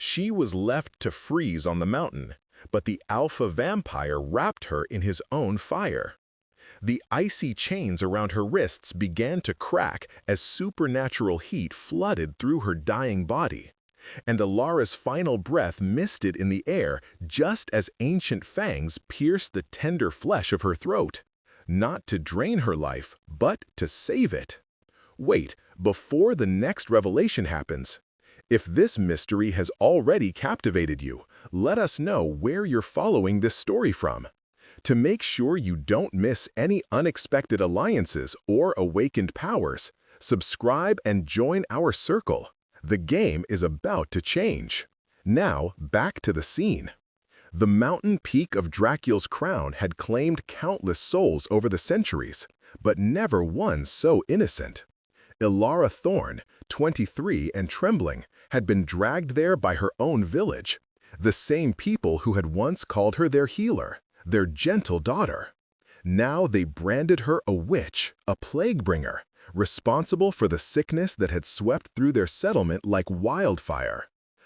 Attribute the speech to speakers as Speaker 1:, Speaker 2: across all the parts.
Speaker 1: She was left to freeze on the mountain, but the alpha vampire wrapped her in his own fire. The icy chains around her wrists began to crack as supernatural heat flooded through her dying body, and Alara's final breath misted in the air just as ancient fangs pierced the tender flesh of her throat, not to drain her life, but to save it. Wait, before the next revelation happens, if this mystery has already captivated you, let us know where you're following this story from. To make sure you don't miss any unexpected alliances or awakened powers, subscribe and join our circle. The game is about to change. Now, back to the scene. The mountain peak of Dracula's crown had claimed countless souls over the centuries, but never one so innocent. Ilara Thorn, 23 and trembling, had been dragged there by her own village, the same people who had once called her their healer, their gentle daughter. Now they branded her a witch, a plague bringer, responsible for the sickness that had swept through their settlement like wildfire.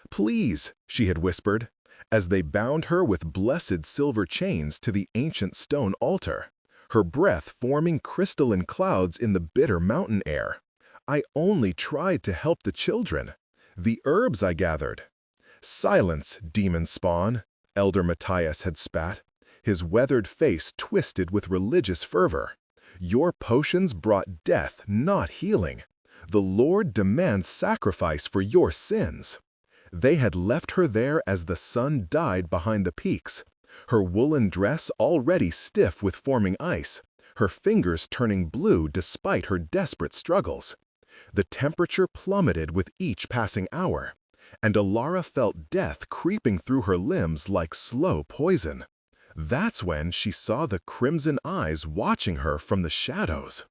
Speaker 1: "Please," she had whispered, as they bound her with blessed silver chains to the ancient stone altar, her breath forming crystalline clouds in the bitter mountain air. "I only tried to help the children. The herbs I gathered." "Silence, demon spawn," Elder Matthias had spat, his weathered face twisted with religious fervor. "Your potions brought death, not healing. The Lord demands sacrifice for your sins." They had left her there as the sun died behind the peaks, her woolen dress already stiff with forming ice, her fingers turning blue despite her desperate struggles. The temperature plummeted with each passing hour, and Alara felt death creeping through her limbs like slow poison. That's when she saw the crimson eyes watching her from the shadows.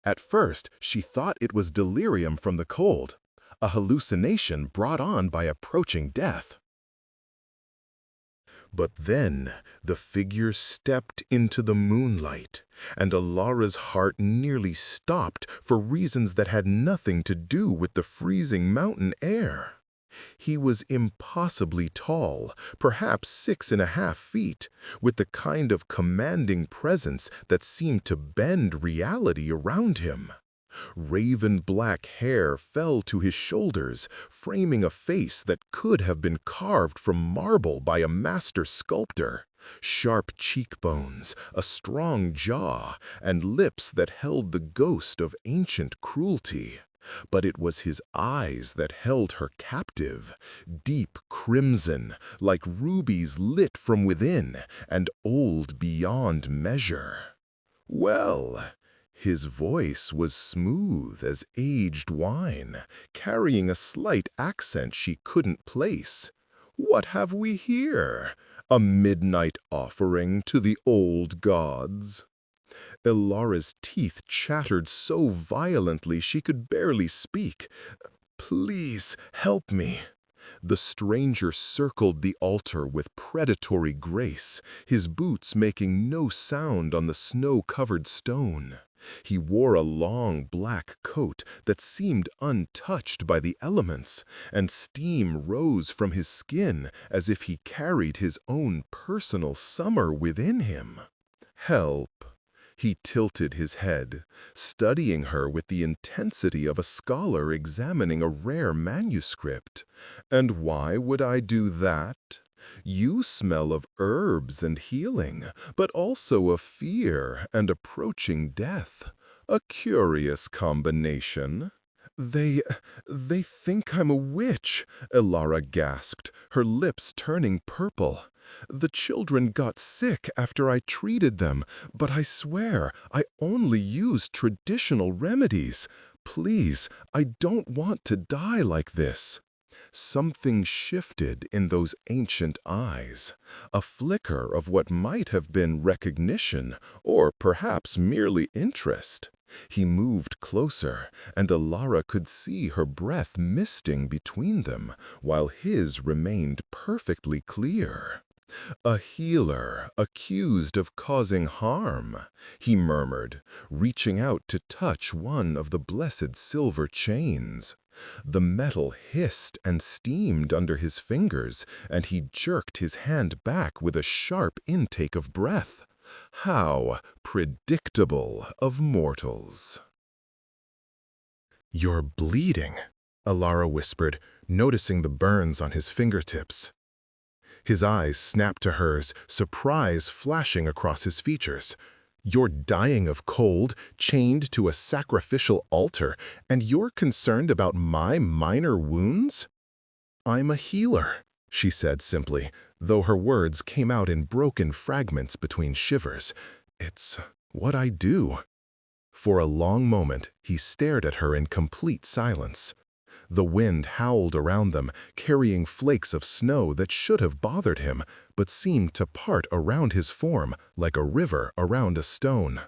Speaker 1: At first, she thought it was delirium from the cold, a hallucination brought on by approaching death. But then the figure stepped into the moonlight, and Alara's heart nearly stopped for reasons that had nothing to do with the freezing mountain air. He was impossibly tall, perhaps 6.5 feet, with the kind of commanding presence that seemed to bend reality around him. Raven black hair fell to his shoulders, framing a face that could have been carved from marble by a master sculptor. Sharp cheekbones, a strong jaw, and lips that held the ghost of ancient cruelty. But it was his eyes that held her captive, deep crimson, like rubies lit from within, and old beyond measure. Well, his voice was smooth as aged wine, carrying a slight accent she couldn't place. "What have we here? A midnight offering to the old gods?" Ilara's teeth chattered so violently she could barely speak. "Please, help me." The stranger circled the altar with predatory grace, his boots making no sound on the snow-covered stone. He wore a long black coat that seemed untouched by the elements, and steam rose from his skin as if he carried his own personal summer within him. "Help." He tilted his head, studying her with the intensity of a scholar examining a rare manuscript. "And why would I do that? You smell of herbs and healing, but also of fear and approaching death. A curious combination." They think I'm a witch," Ilara gasped, her lips turning purple. "The children got sick after I treated them, but I swear I only used traditional remedies. Please, I don't want to die like this." Something shifted in those ancient eyes, a flicker of what might have been recognition or perhaps merely interest. He moved closer, and Ilara could see her breath misting between them, while his remained perfectly clear. "A healer accused of causing harm," he murmured, reaching out to touch one of the blessed silver chains. The metal hissed and steamed under his fingers, and he jerked his hand back with a sharp intake of breath. How predictable of mortals! "You're bleeding," Alara whispered, noticing the burns on his fingertips. His eyes snapped to hers, surprise flashing across his features. "You're dying of cold, chained to a sacrificial altar, and you're concerned about my minor wounds?" "I'm a healer," she said simply, though her words came out in broken fragments between shivers. "It's what I do." For a long moment, he stared at her in complete silence. The wind howled around them, carrying flakes of snow that should have bothered him, but seemed to part around his form like a river around a stone.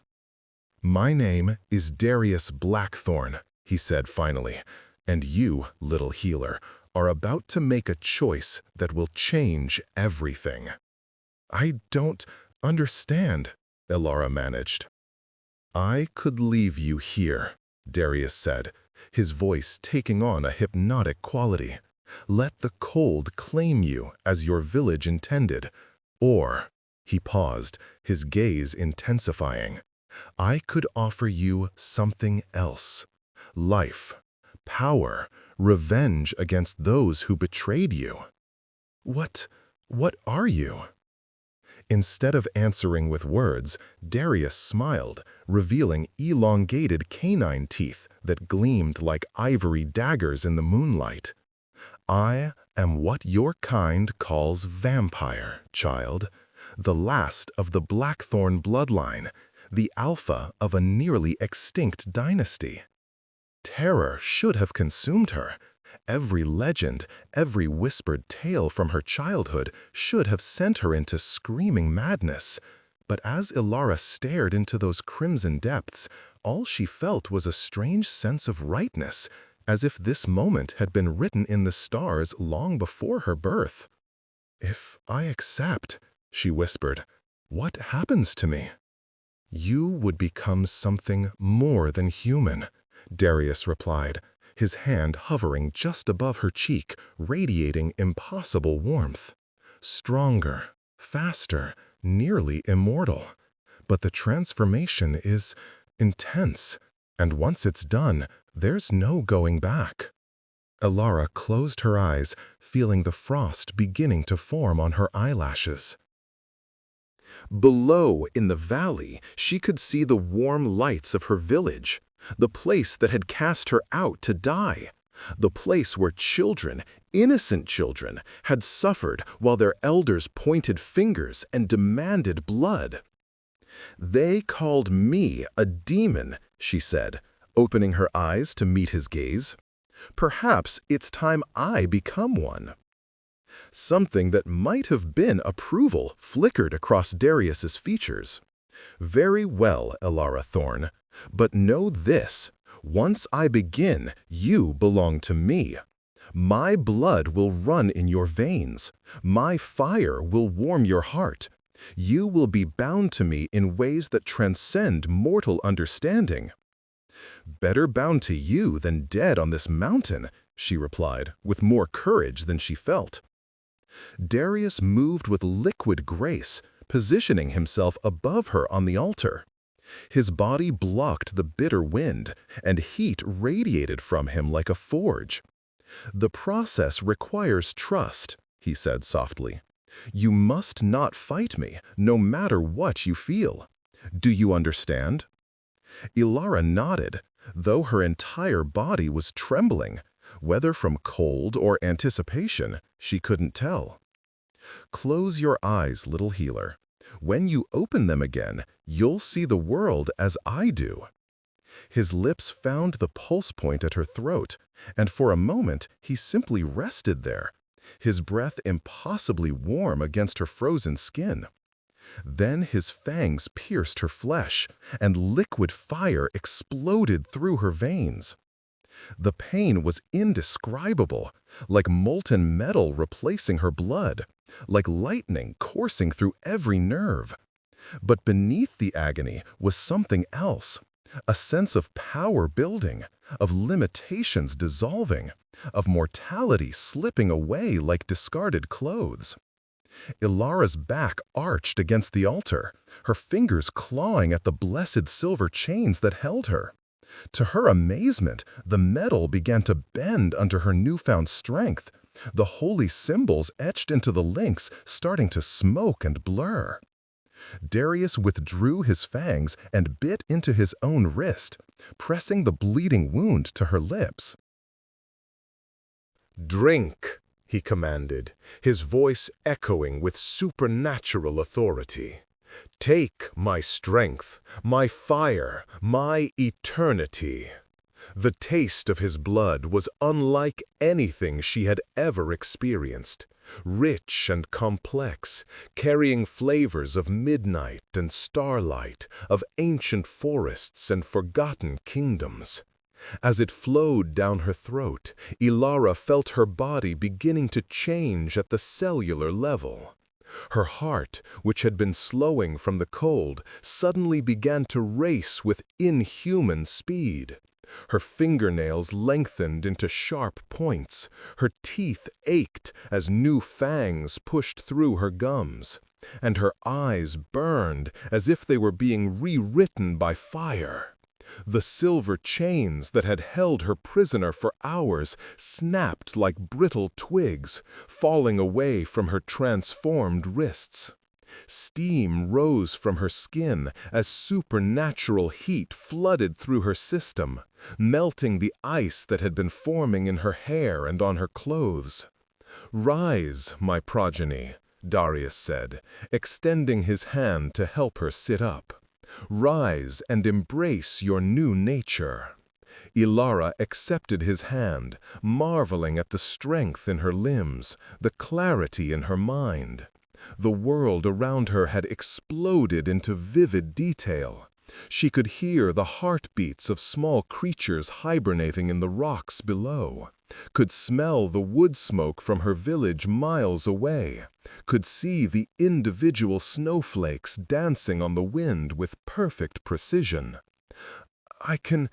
Speaker 1: "My name is Darius Blackthorn," he said finally, "and you, little healer, are about to make a choice that will change everything." "I don't understand," Alara managed. "I could leave you here," Darius said, his voice taking on a hypnotic quality. "Let the cold claim you as your village intended. Or," he paused, his gaze intensifying, "I could offer you something else. Life, power, revenge against those who betrayed you." What are you?" Instead of answering with words, Darius smiled, revealing elongated canine teeth that gleamed like ivory daggers in the moonlight. "I am what your kind calls vampire, child. The last of the Blackthorn bloodline, the alpha of a nearly extinct dynasty." Terror should have consumed her. Every legend, every whispered tale from her childhood should have sent her into screaming madness. But as Alara stared into those crimson depths, all she felt was a strange sense of rightness, as if this moment had been written in the stars long before her birth. "If I accept," she whispered, "what happens to me?" "You would become something more than human," Darius replied, his hand hovering just above her cheek, radiating impossible warmth. "Stronger, faster, nearly immortal. But the transformation is intense, and once it's done, there's no going back." Alara closed her eyes, feeling the frost beginning to form on her eyelashes. Below, in the valley, she could see the warm lights of her village, the place that had cast her out to die, the place where children, innocent children, had suffered while their elders pointed fingers and demanded blood. "They called me a demon," she said, opening her eyes to meet his gaze. "Perhaps it's time I become one." Something that might have been approval flickered across Darius's features. "Very well, Alara Thorn, but know this. Once I begin, you belong to me. My blood will run in your veins. My fire will warm your heart. You will be bound to me in ways that transcend mortal understanding." "Better bound to you than dead on this mountain," she replied, with more courage than she felt. Darius moved with liquid grace, positioning himself above her on the altar. His body blocked the bitter wind, and heat radiated from him like a forge. "The process requires trust," he said softly. "You must not fight me, no matter what you feel. Do you understand?" Alara nodded, though her entire body was trembling. Whether from cold or anticipation, she couldn't tell. "Close your eyes, little healer. When you open them again, you'll see the world as I do." His lips found the pulse point at her throat, and for a moment he simply rested there, his breath impossibly warm against her frozen skin. Then his fangs pierced her flesh, and liquid fire exploded through her veins. The pain was indescribable, like molten metal replacing her blood, like lightning coursing through every nerve. But beneath the agony was something else, a sense of power building, of limitations dissolving, of mortality slipping away like discarded clothes. Ilara's back arched against the altar, her fingers clawing at the blessed silver chains that held her. To her amazement, the metal began to bend under her newfound strength, the holy symbols etched into the links starting to smoke and blur. Darius withdrew his fangs and bit into his own wrist, pressing the bleeding wound to her lips.
Speaker 2: "Drink," he commanded, his voice echoing with supernatural authority. "Take my strength, my fire, my eternity." The taste of his blood was unlike anything she had ever experienced, rich and complex, carrying flavors of midnight and starlight, of ancient forests and forgotten kingdoms. As it flowed down her throat, Ilara felt her body beginning to change at the cellular level. Her heart, which had been slowing from the cold, suddenly began to race with inhuman speed. Her fingernails lengthened into sharp points, her teeth ached as new fangs pushed through her gums, and her eyes burned as if they were being rewritten by fire. The silver chains that had held her prisoner for hours snapped like brittle twigs, falling away from her transformed wrists. Steam rose from her skin as supernatural heat flooded through her system, melting the ice that had been forming in her hair and on her clothes. "Rise, my progeny," Darius said, extending his hand to help her sit up. "Rise and embrace your new nature." Ilara accepted his hand, marveling at the strength in her limbs, the clarity in her mind. The world around her had exploded into vivid detail. She could hear the heartbeats of small creatures hibernating in the rocks below, could smell the wood smoke from her village miles away, could see the individual snowflakes dancing on the wind with perfect precision. I can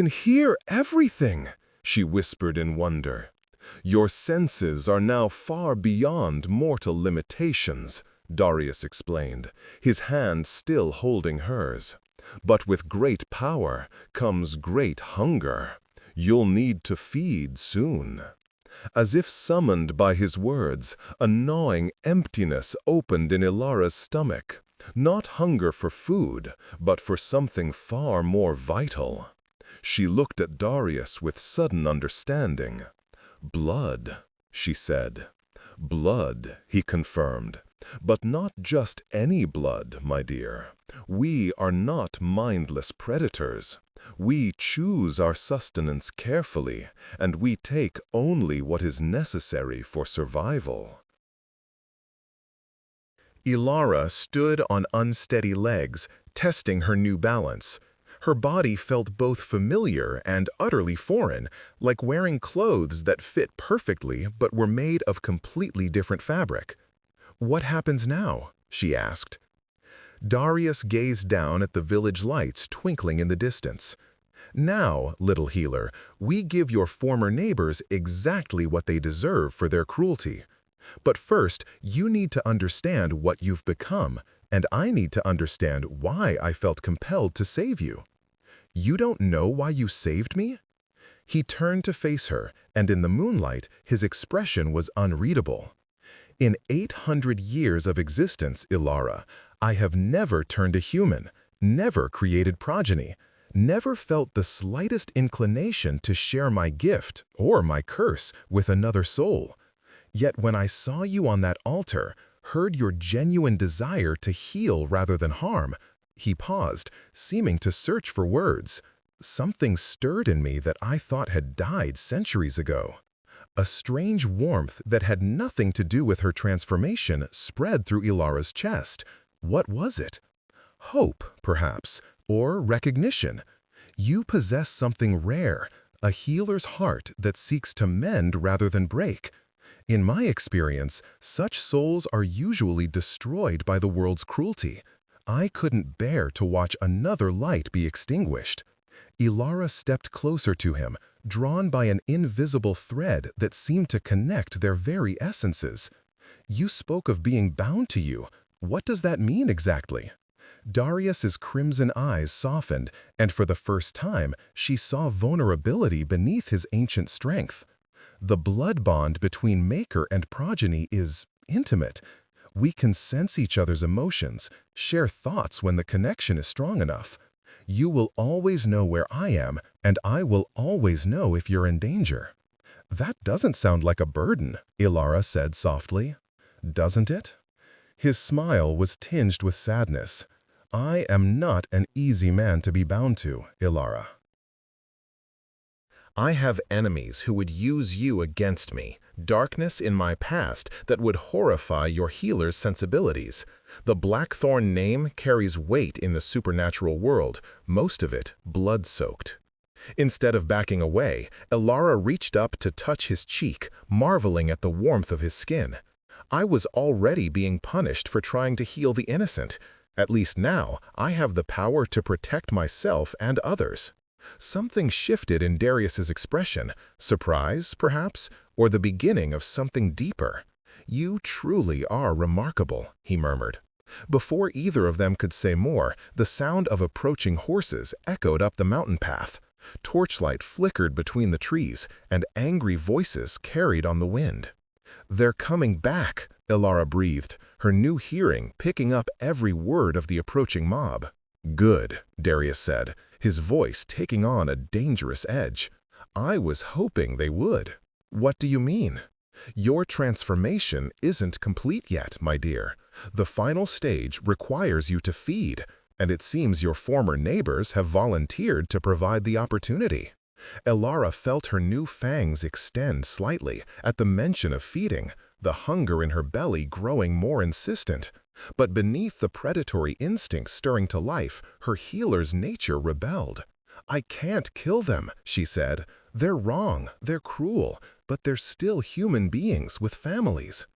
Speaker 2: hear everything," she whispered in wonder. "Your senses are now far beyond mortal limitations," Darius explained, his hand still holding hers. "But with great power comes great hunger. You'll need to feed soon." As if summoned by his words, a gnawing emptiness opened in Ilara's stomach. Not hunger for food, but for something far more vital. She looked at Darius with sudden understanding. "Blood," she said. "Blood," he confirmed. "But not just any blood, my dear. We are not mindless predators. We choose our sustenance carefully, and we take only what is necessary for survival." Ilara stood on unsteady legs, testing her new balance. Her body felt both familiar and utterly foreign, like wearing clothes that fit perfectly but were made of completely different fabric. "What happens now?" she asked. Darius gazed down at the village lights twinkling in the distance. "Now, little healer, we give your former neighbors exactly what they deserve for their cruelty. But first, you need to understand what you've become, and I need to understand why I felt compelled to save you. You don't know why you saved me?" He turned to face her, and in the moonlight, his expression was unreadable. "In 800 years of existence, Ilara, I have never turned a human, never created progeny, never felt the slightest inclination to share my gift, or my curse, with another soul. Yet when I saw you on that altar, heard your genuine desire to heal rather than harm," he paused, seeming to search for words. "Something stirred in me that I thought had died centuries ago." A strange warmth that had nothing to do with her transformation spread through Ilara's chest. What was it? Hope, perhaps, or recognition. You possess something rare, a healer's heart that seeks to mend rather than break.
Speaker 1: In my experience, such souls are usually destroyed by the world's cruelty. I couldn't bear to watch another light be extinguished. Ilara stepped closer to him, drawn by an invisible thread that seemed to connect their very essences. You spoke of being bound to you. What does that mean exactly? Darius's crimson eyes softened, and for the first time, she saw vulnerability beneath his ancient strength. The blood bond between maker and progeny is intimate. We can sense each other's emotions, share thoughts when the connection is strong enough. You will always know where I am, and I will always know if you're in danger. That doesn't sound like a burden, Ilara said softly. Doesn't it? His smile was tinged with sadness. I am not an easy man to be bound to, Ilara.
Speaker 2: I have enemies who would use you against me, darkness in my past that would horrify your healer's sensibilities. The Blackthorn name carries weight in the supernatural world, most of it blood-soaked. Instead of backing away, Ilara reached up to touch his cheek, marveling at the warmth of his skin. I was already being punished for trying to heal the innocent. At least now, I have the power to protect myself and others. Something shifted in Darius's expression, surprise, perhaps, or the beginning of something deeper. You truly are remarkable, he murmured. Before either of them could say more, the sound of approaching horses echoed up the mountain path. Torchlight flickered between the trees, and angry voices carried on the wind. They're coming back, Ilara breathed, her new hearing picking up every word of the approaching mob. Good, Darius said, his voice taking on a dangerous edge. I was hoping they would. What do you mean? Your transformation isn't complete yet, my dear. The final stage requires you to feed, and it seems your former neighbors have volunteered to provide the opportunity. Ilara felt her new fangs extend slightly at the mention of feeding, the hunger in her belly growing more insistent. But beneath the predatory instinct stirring to life, her healer's nature rebelled. I can't kill them, she said. They're wrong, they're cruel, but they're still human beings with families.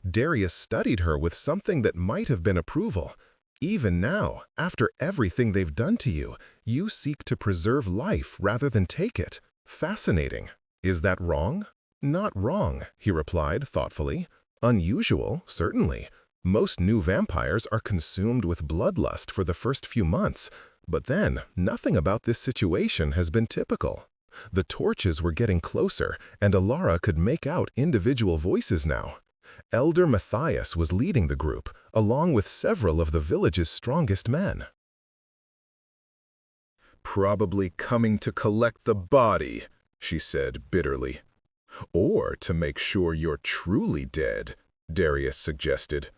Speaker 2: Darius studied her with something that might have been approval. Even now, after everything they've done to you, you seek to preserve life rather than take it. Fascinating. Is that wrong? Not wrong, he replied thoughtfully. Unusual, certainly. Most new vampires are consumed with bloodlust for the first few months, but then nothing about this situation has been typical. The torches were getting closer, and Ilara could make out individual voices now. Elder Matthias was leading the group, along with several of the village's strongest men.
Speaker 1: Probably coming to collect the body, she said bitterly. Or to make sure you're truly dead, Darius suggested.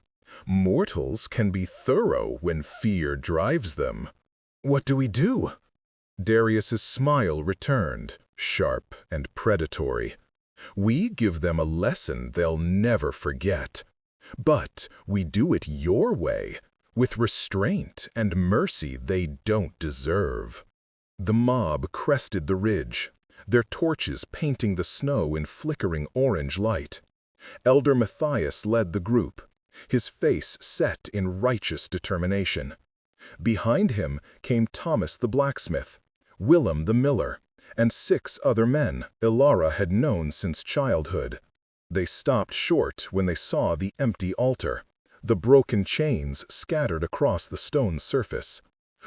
Speaker 1: Mortals can be thorough when fear drives them. What do we do? Darius's smile returned, sharp and predatory. We give them a lesson they'll never forget. But we do it your way, with restraint and mercy they don't deserve. The mob crested the ridge, their torches painting the snow in flickering orange light. Elder Matthias led the group, his face set in righteous determination. Behind him came Thomas the blacksmith, Willem the miller, and 6 other men Ilara had known since childhood. They stopped short when they saw the empty altar, the broken chains scattered across the stone surface.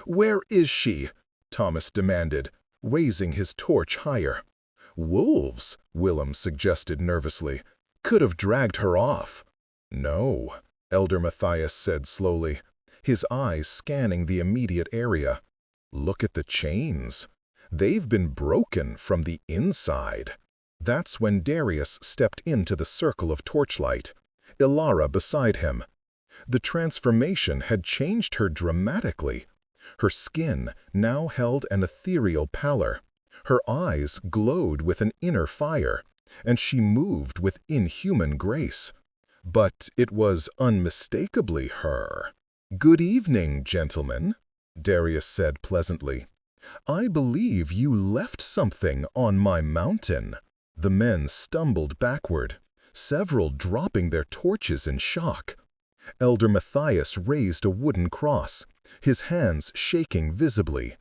Speaker 1: "Where is she?" Thomas demanded, raising his torch higher. "Wolves," Willem suggested nervously, "could have dragged her off." "No," Elder Matthias said slowly, his eyes scanning the immediate area. "Look at the chains. They've been broken from the inside." That's when Darius stepped into the circle of torchlight, Ilara beside him. The transformation had changed her dramatically. Her skin now held an ethereal pallor. Her eyes glowed with an inner fire, and she moved with inhuman grace. But it was unmistakably her. "Good evening, gentlemen," Darius said pleasantly. "I believe you left something on my mountain." The men stumbled backward, several dropping their torches in shock. Elder Matthias raised a wooden cross, his hands shaking visibly.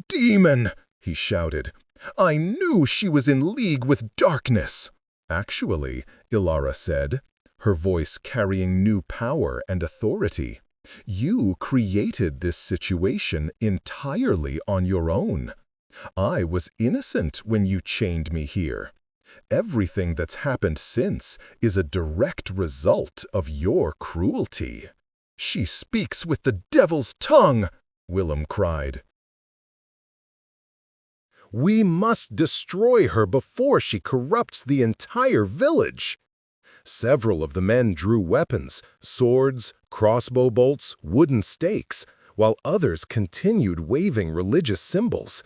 Speaker 1: "Demon!" he shouted. "I knew she was in league with darkness." "Actually," Ilara said, her voice carrying new power and authority, "you created this situation entirely on your own. I was innocent when you chained me here. Everything that's happened since is a direct result of your cruelty." "She speaks with the devil's tongue!" Willem cried.
Speaker 2: "We must destroy her before she corrupts the entire village." Several of the men drew weapons, swords, crossbow bolts, wooden stakes, while others continued waving religious symbols.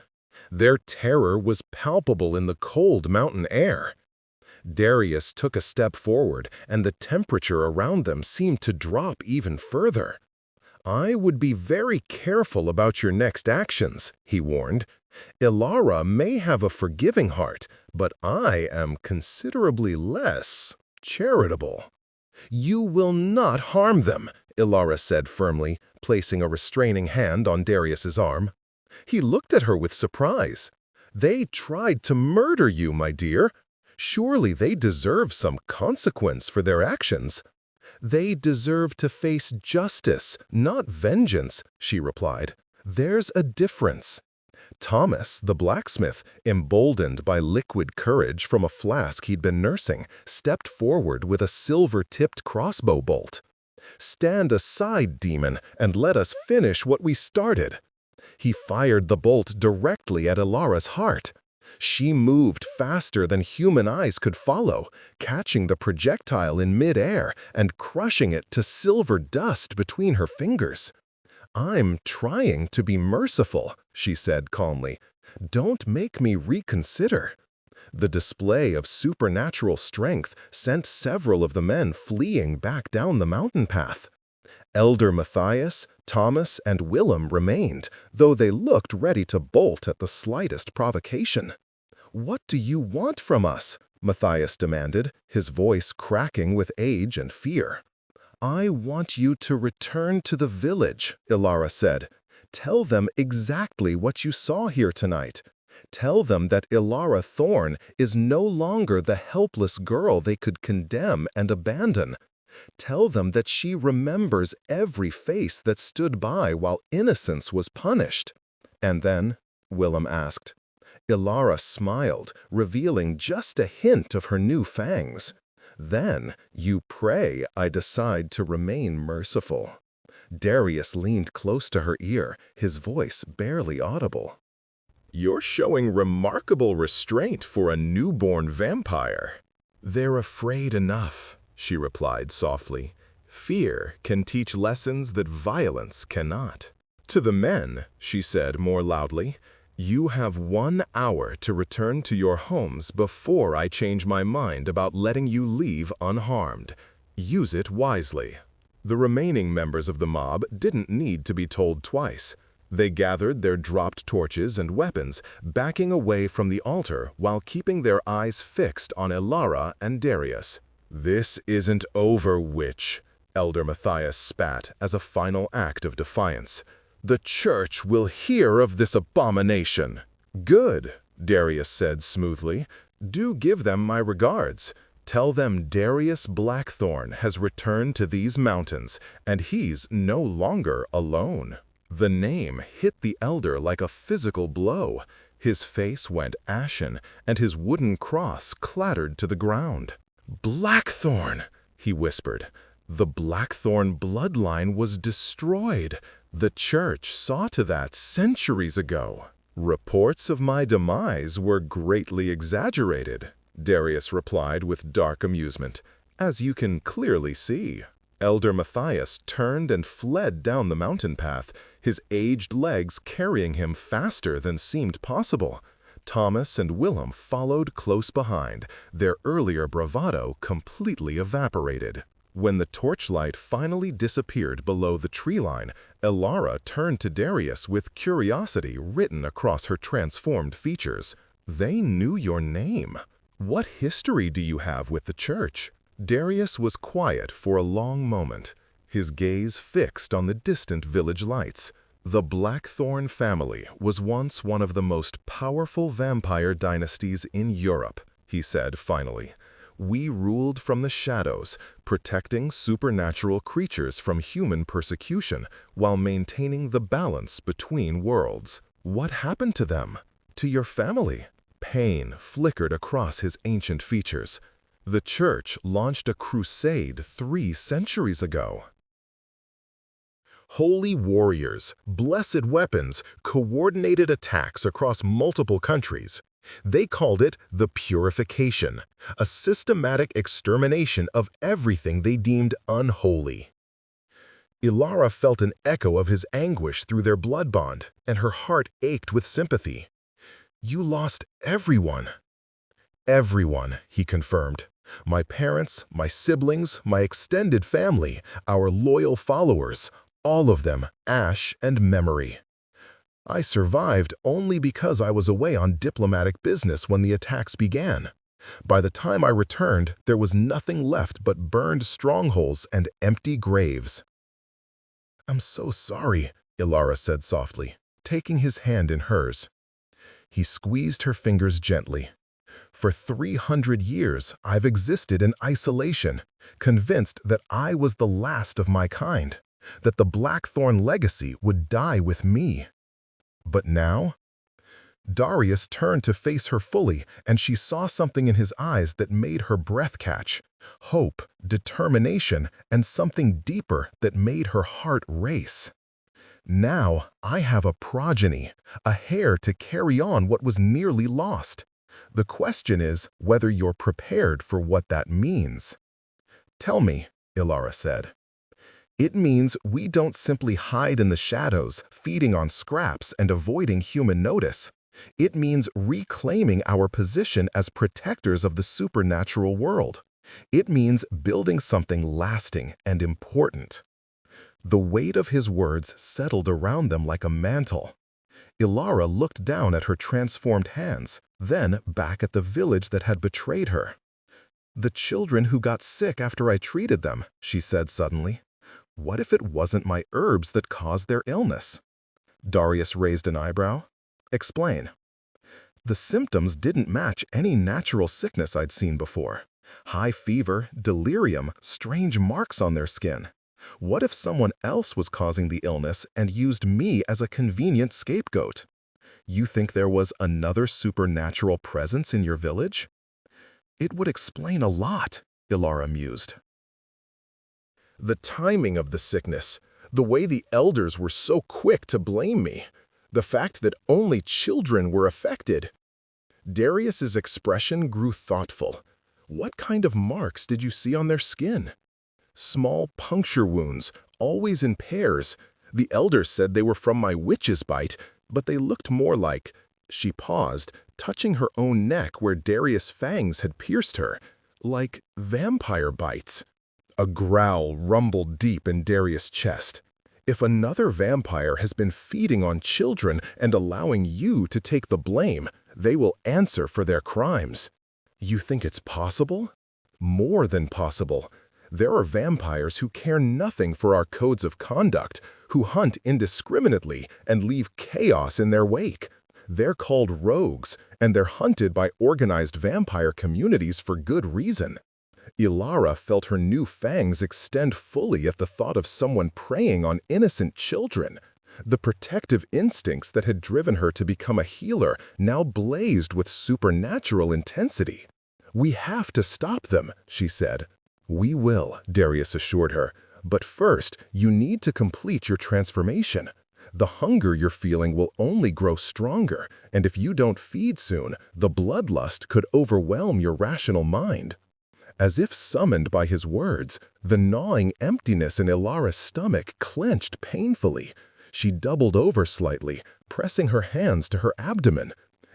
Speaker 2: Their terror was palpable in the cold mountain air. Darius took a step forward, and the temperature around them seemed to drop even further. "I would be very careful about your next actions," he warned. "Ilara may have a forgiving heart, but I am considerably less charitable." "You will not harm them," Ilara said firmly, placing a restraining hand on Darius's arm. He looked at her with surprise. "They tried to murder you, my dear. Surely they deserve some consequence for their actions." "They deserve to face justice, not vengeance," she replied. "There's a difference." Thomas, the blacksmith, emboldened by liquid courage from a flask he'd been nursing, stepped forward with a silver-tipped crossbow bolt. "Stand aside, demon, and let us finish what we started." He fired the bolt directly at Ilara's heart. She moved faster than human eyes could follow, catching the projectile in mid-air and crushing it to silver dust between her fingers. "I'm trying to be merciful," she said calmly. "Don't make me reconsider." The display of supernatural strength sent several of the men fleeing back down the mountain path. Elder Matthias, Thomas, and Willem remained, though they looked ready to bolt at the slightest provocation. "What do you want from us?" Matthias demanded, his voice cracking with age and fear. "I want you to return to the village," Ilara said. "Tell them exactly what you saw here tonight. Tell them that Ilara Thorn is no longer the helpless girl they could condemn and abandon. Tell them that she remembers every face that stood by while innocence was punished." "And then?" Willem asked. Ilara smiled, revealing just a hint of her new fangs. "Then you pray I decide to remain merciful." Darius leaned close to her ear, his voice barely audible. "You're showing remarkable restraint for a newborn vampire." "They're afraid enough," she replied softly. "Fear can teach lessons that violence cannot." To the men, she said more loudly, "You have 1 hour to return to your homes before I change my mind about letting you leave unharmed. Use it wisely." The remaining members of the mob didn't need to be told twice. They gathered their dropped torches and weapons, backing away from the altar while keeping their eyes fixed on Ilara and Darius. "This isn't over, witch," Elder Matthias spat as a final act of defiance. "The church will hear of this abomination." "Good," Darius said smoothly. "Do give them my regards. Tell them Darius Blackthorn has returned to these mountains, and he's no longer alone." The name hit the elder like a physical blow. His face went ashen, and his wooden cross clattered to the ground. "Blackthorn," he whispered. "The Blackthorn bloodline was destroyed. The church saw to that centuries ago." "Reports of my demise were greatly exaggerated," Darius replied with dark amusement, "as you can clearly see." Elder Matthias turned and fled down the mountain path, his aged legs carrying him faster than seemed possible. Thomas and Willem followed close behind, their earlier bravado completely evaporated. When the torchlight finally disappeared below the tree line, Ilara turned to Darius with curiosity written across her transformed features. "They knew your name. What history do you have with the church?" Darius was quiet for a long moment, his gaze fixed on the distant village lights. The Blackthorn family was once one of the most powerful vampire dynasties in Europe, he said finally. We ruled from the shadows, protecting supernatural creatures from human persecution while maintaining the balance between worlds. What happened to them? To your family? Pain flickered across his ancient features. The church launched a crusade 3 centuries ago. Holy warriors, blessed weapons, coordinated attacks across multiple countries. They called it the Purification, a systematic extermination of everything they deemed unholy. Ilara felt an echo of his anguish through their blood bond, and her heart ached with sympathy. You lost everyone. Everyone, he confirmed. My parents, my siblings, my extended family, our loyal followers, all of them, ash and memory. I survived only because I was away on diplomatic business when the attacks began. By the time I returned, there was nothing left but burned strongholds and empty graves. I'm so sorry, Ilara said softly, taking his hand in hers. He squeezed her fingers gently. For 300 years, I've existed in isolation, convinced that I was the last of my kind, that the Blackthorn legacy would die with me. But now? Darius turned to face her fully, and she saw something in his eyes that made her breath catch. Hope, determination, and something deeper that made her heart race. Now I have a progeny, a heir to carry on what was nearly lost. The question is whether you're prepared for what that means. Tell me, Ilara said. It means we don't simply hide in the shadows, feeding on scraps and avoiding human notice. It means reclaiming our position as protectors of the supernatural world. It means building something lasting and important. The weight of his words settled around them like a mantle. Ilara looked down at her transformed hands, then back at the village that had betrayed her. The children who got sick after I treated them, she said suddenly. What if it wasn't my herbs that caused their illness? Darius raised an eyebrow. Explain. The symptoms didn't match any natural sickness I'd seen before. High fever, delirium, strange marks on their skin. What if someone else was causing the illness and used me as a convenient scapegoat? You think there was another supernatural presence in your village? It would explain a lot, Ilara mused. The timing of the sickness, the way the elders were so quick to blame me, the fact that only children were affected. Darius's expression grew thoughtful. What kind of marks did you see on their skin? Small puncture wounds, always in pairs. The elders said they were from my witch's bite, but they looked more like— She paused, touching her own neck where Darius' fangs had pierced her, like vampire bites. A growl rumbled deep in Darius' chest. If another vampire has been feeding on children and allowing you to take the blame, they will answer for their crimes. You think it's possible? More than possible. There are vampires who care nothing for our codes of conduct, who hunt indiscriminately and leave chaos in their wake. They're called rogues, and they're hunted by organized vampire communities for good reason. Ilara felt her new fangs extend fully at the thought of someone preying on innocent children. The protective instincts that had driven her to become a healer now blazed with supernatural intensity. We have to stop them, she said. We will, Darius assured her. But first, you need to complete your transformation. The hunger you're feeling will only grow stronger, and if you don't feed soon, the bloodlust could overwhelm your rational mind. As if summoned by his words, the gnawing emptiness in Ilara's stomach clenched painfully. She doubled over slightly, pressing her hands to her abdomen.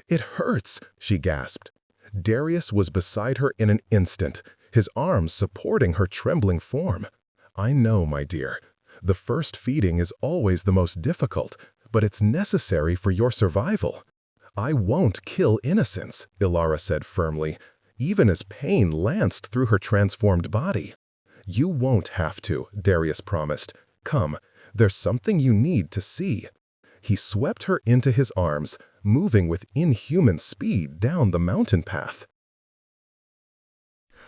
Speaker 2: It hurts, she gasped. Darius was beside her in an instant, his arms supporting her trembling form. I know, my dear. The first feeding is always the most difficult, but it's necessary for your survival. I won't kill innocence, Ilara said firmly. even as pain lanced through her transformed body. "You won't have to," Darius promised. "Come, there's something you need to see." He swept her into his arms, moving with inhuman speed down the mountain path.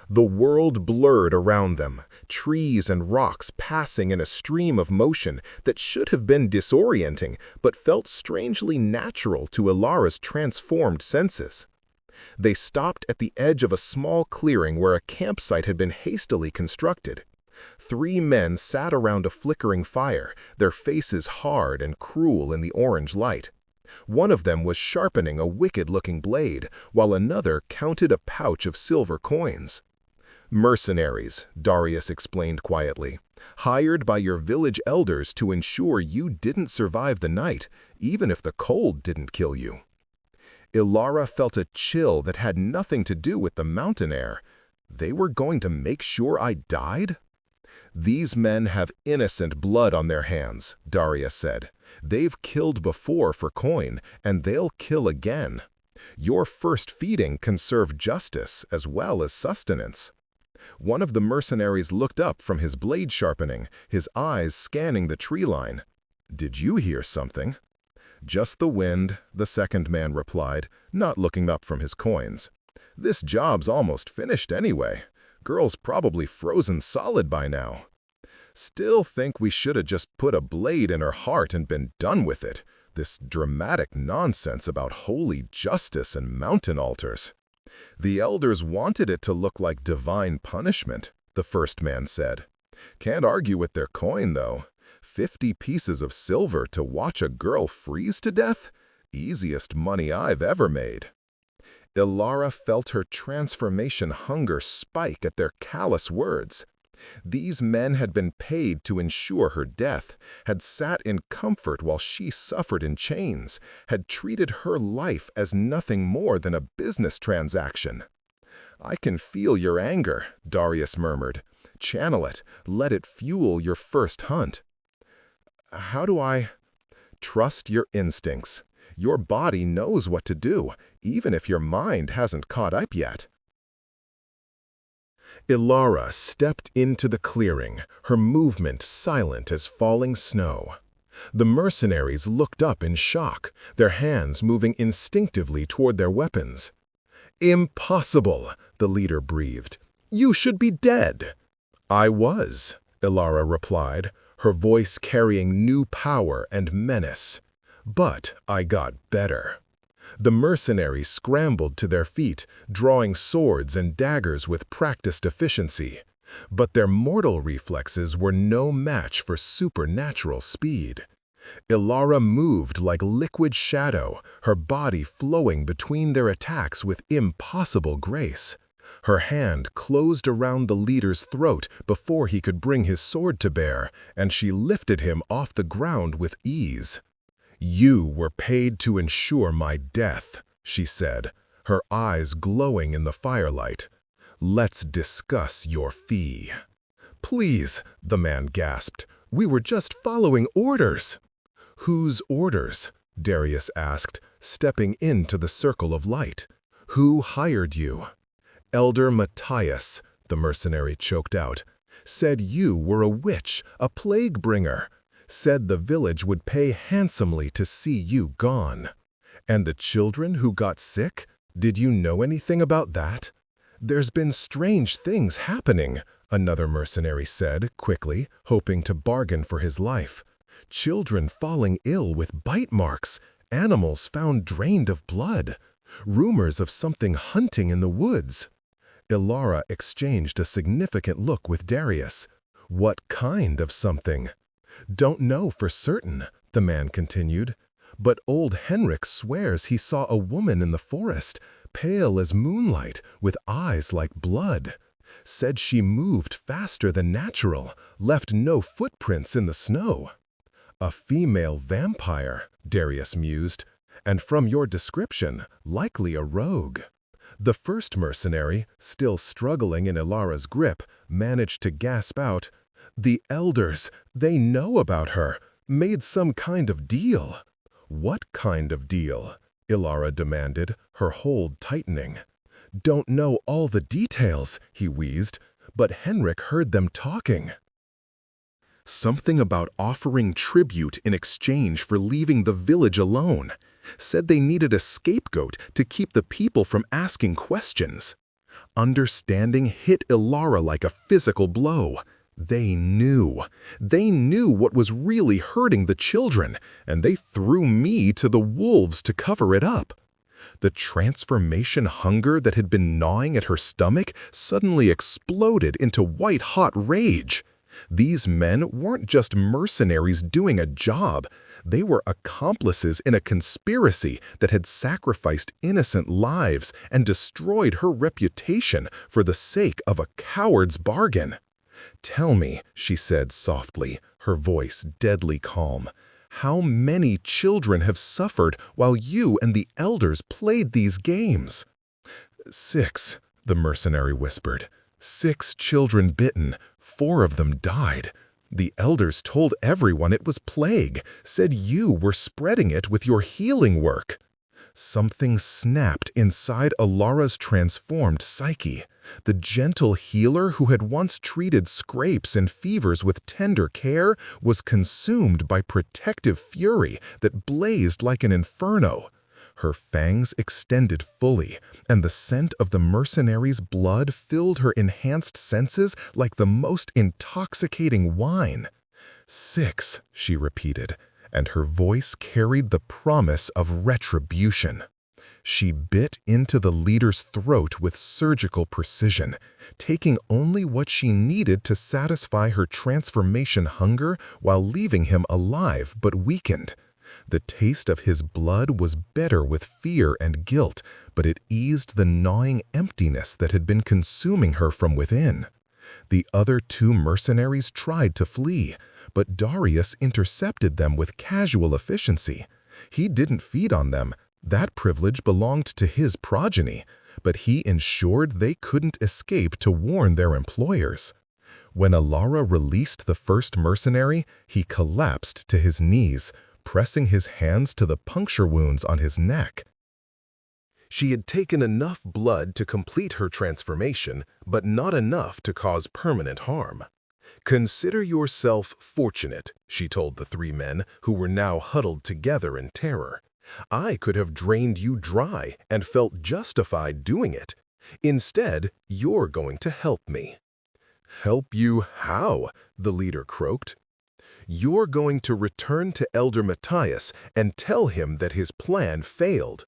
Speaker 2: The world blurred around them, trees and rocks passing in a stream of motion that should have been disorienting but felt strangely natural to Ilara's transformed senses. They stopped at the edge of a small clearing where a campsite had been hastily constructed. 3 men sat around a flickering fire, their faces hard and cruel in the orange light. One of them was sharpening a wicked-looking blade, while another counted a pouch of silver coins. "Mercenaries," Darius explained quietly, "hired by your village elders to ensure you didn't survive the night, even if the cold didn't kill you." Ilara felt a chill that had nothing to do with the mountain air. They were going to make sure I died? "These men have innocent blood on their hands," Darius said. "They've killed before for coin, and they'll kill again. Your first feeding can serve justice as well as sustenance." One of the mercenaries looked up from his blade sharpening, his eyes scanning the tree line. "Did you hear something?" "Just the wind," the second man replied, not looking up from his coins. "This job's almost finished anyway. Girl's probably frozen solid by now." "Still think we should have just put a blade in her heart and been done with it. This dramatic nonsense about holy justice and mountain altars." "The elders wanted it to look like divine punishment," the first man said. "Can't argue with their coin, though. 50 pieces of silver to watch a girl freeze to death? Easiest money I've ever made." Ilara felt her transformation hunger spike at their callous words. These men had been paid to ensure her death, had sat in comfort while she suffered in chains, had treated her life as nothing more than a business transaction. "I can feel your anger," Darius murmured. "Channel it. Let it fuel your first hunt." "How do I—" "Trust your instincts. Your body knows what to do, even if your mind hasn't caught up yet." Ilara stepped into the clearing, her movement silent as falling snow. The mercenaries looked up in shock, their hands moving instinctively toward their weapons. "Impossible," the leader breathed. "You should be dead." "I was," Ilara replied, her voice carrying new power and menace. "But I got better." The mercenaries scrambled to their feet, drawing swords and daggers with practiced efficiency. But their mortal reflexes were no match for supernatural speed. Ilara moved like liquid shadow, her body flowing between their attacks with impossible grace. Her hand closed around the leader's throat before he could bring his sword to bear, and she lifted him off the ground with ease. "You were paid to ensure my death," she said, her eyes glowing in the firelight. "Let's discuss your fee." "Please," the man gasped. "We were just following orders." "Whose orders?" Darius asked, stepping into the circle of light. "Who hired you?" "Elder Matthias," the mercenary choked out. "Said you were a witch, a plague bringer. Said the village would pay handsomely to see you gone." "And the children who got sick? Did you know anything about that?" "There's been strange things happening," another mercenary said, quickly, hoping to bargain for his life. "Children falling ill with bite marks, animals found drained of blood, rumors of something hunting in the woods." Ilara exchanged a significant look with Darius. "What kind of something?" "Don't know for certain," the man continued. "But old Henrik swears he saw a woman in the forest, pale as moonlight, with eyes like blood. Said she moved faster than natural, left no footprints in the snow." "A female vampire," Darius mused. "And from your description, likely a rogue." The first mercenary, still struggling in Ilara's grip, managed to gasp out, "The elders, they know about her, made some kind of deal." "What kind of deal?" Ilara demanded, her hold tightening. don't know all the details," he wheezed, but Henrik heard them talking. Something about offering tribute in exchange for leaving the village alone. Said they needed a scapegoat to keep the people from asking questions. Understanding hit Ilara like a physical blow. They knew. They knew what was really hurting the children, and they threw me to the wolves to cover it up. The transformation hunger that had been gnawing at her stomach suddenly exploded into white-hot rage. These men weren't just mercenaries doing a job. They were accomplices in a conspiracy that had sacrificed innocent lives and destroyed her reputation for the sake of a coward's bargain. "Tell me," she said softly, her voice deadly calm, "how many children have suffered while you and the elders played these games?" "6," the mercenary whispered. "6 children bitten. 4 of them died. The elders told everyone it was plague, said you were spreading it with your healing work." Something snapped inside Ilara's transformed psyche. The gentle healer who had once treated scrapes and fevers with tender care was consumed by protective fury that blazed like an inferno. Her fangs extended fully, and the scent of the mercenary's blood filled her enhanced senses like the most intoxicating wine. 6, she repeated, and her voice carried the promise of retribution. She bit into the leader's throat with surgical precision, taking only what she needed to satisfy her transformation hunger while leaving him alive but weakened. The taste of his blood was bitter with fear and guilt, but it eased the gnawing emptiness that had been consuming her from within. The other 2 mercenaries tried to flee, but Darius intercepted them with casual efficiency. He didn't feed on them. That privilege belonged to his progeny, but he ensured they couldn't escape to warn their employers. When Ilara released the first mercenary, he collapsed to his knees, pressing his hands to the puncture wounds on his neck. She had taken enough blood to complete her transformation, but not enough to cause permanent harm. "Consider yourself fortunate," she told the 3 men, who were now huddled together in terror. "I could have drained you dry and felt justified doing it. Instead, you're going to help me." "Help you how?" the leader croaked. "You're going to return to Elder Matthias and tell him that his plan failed.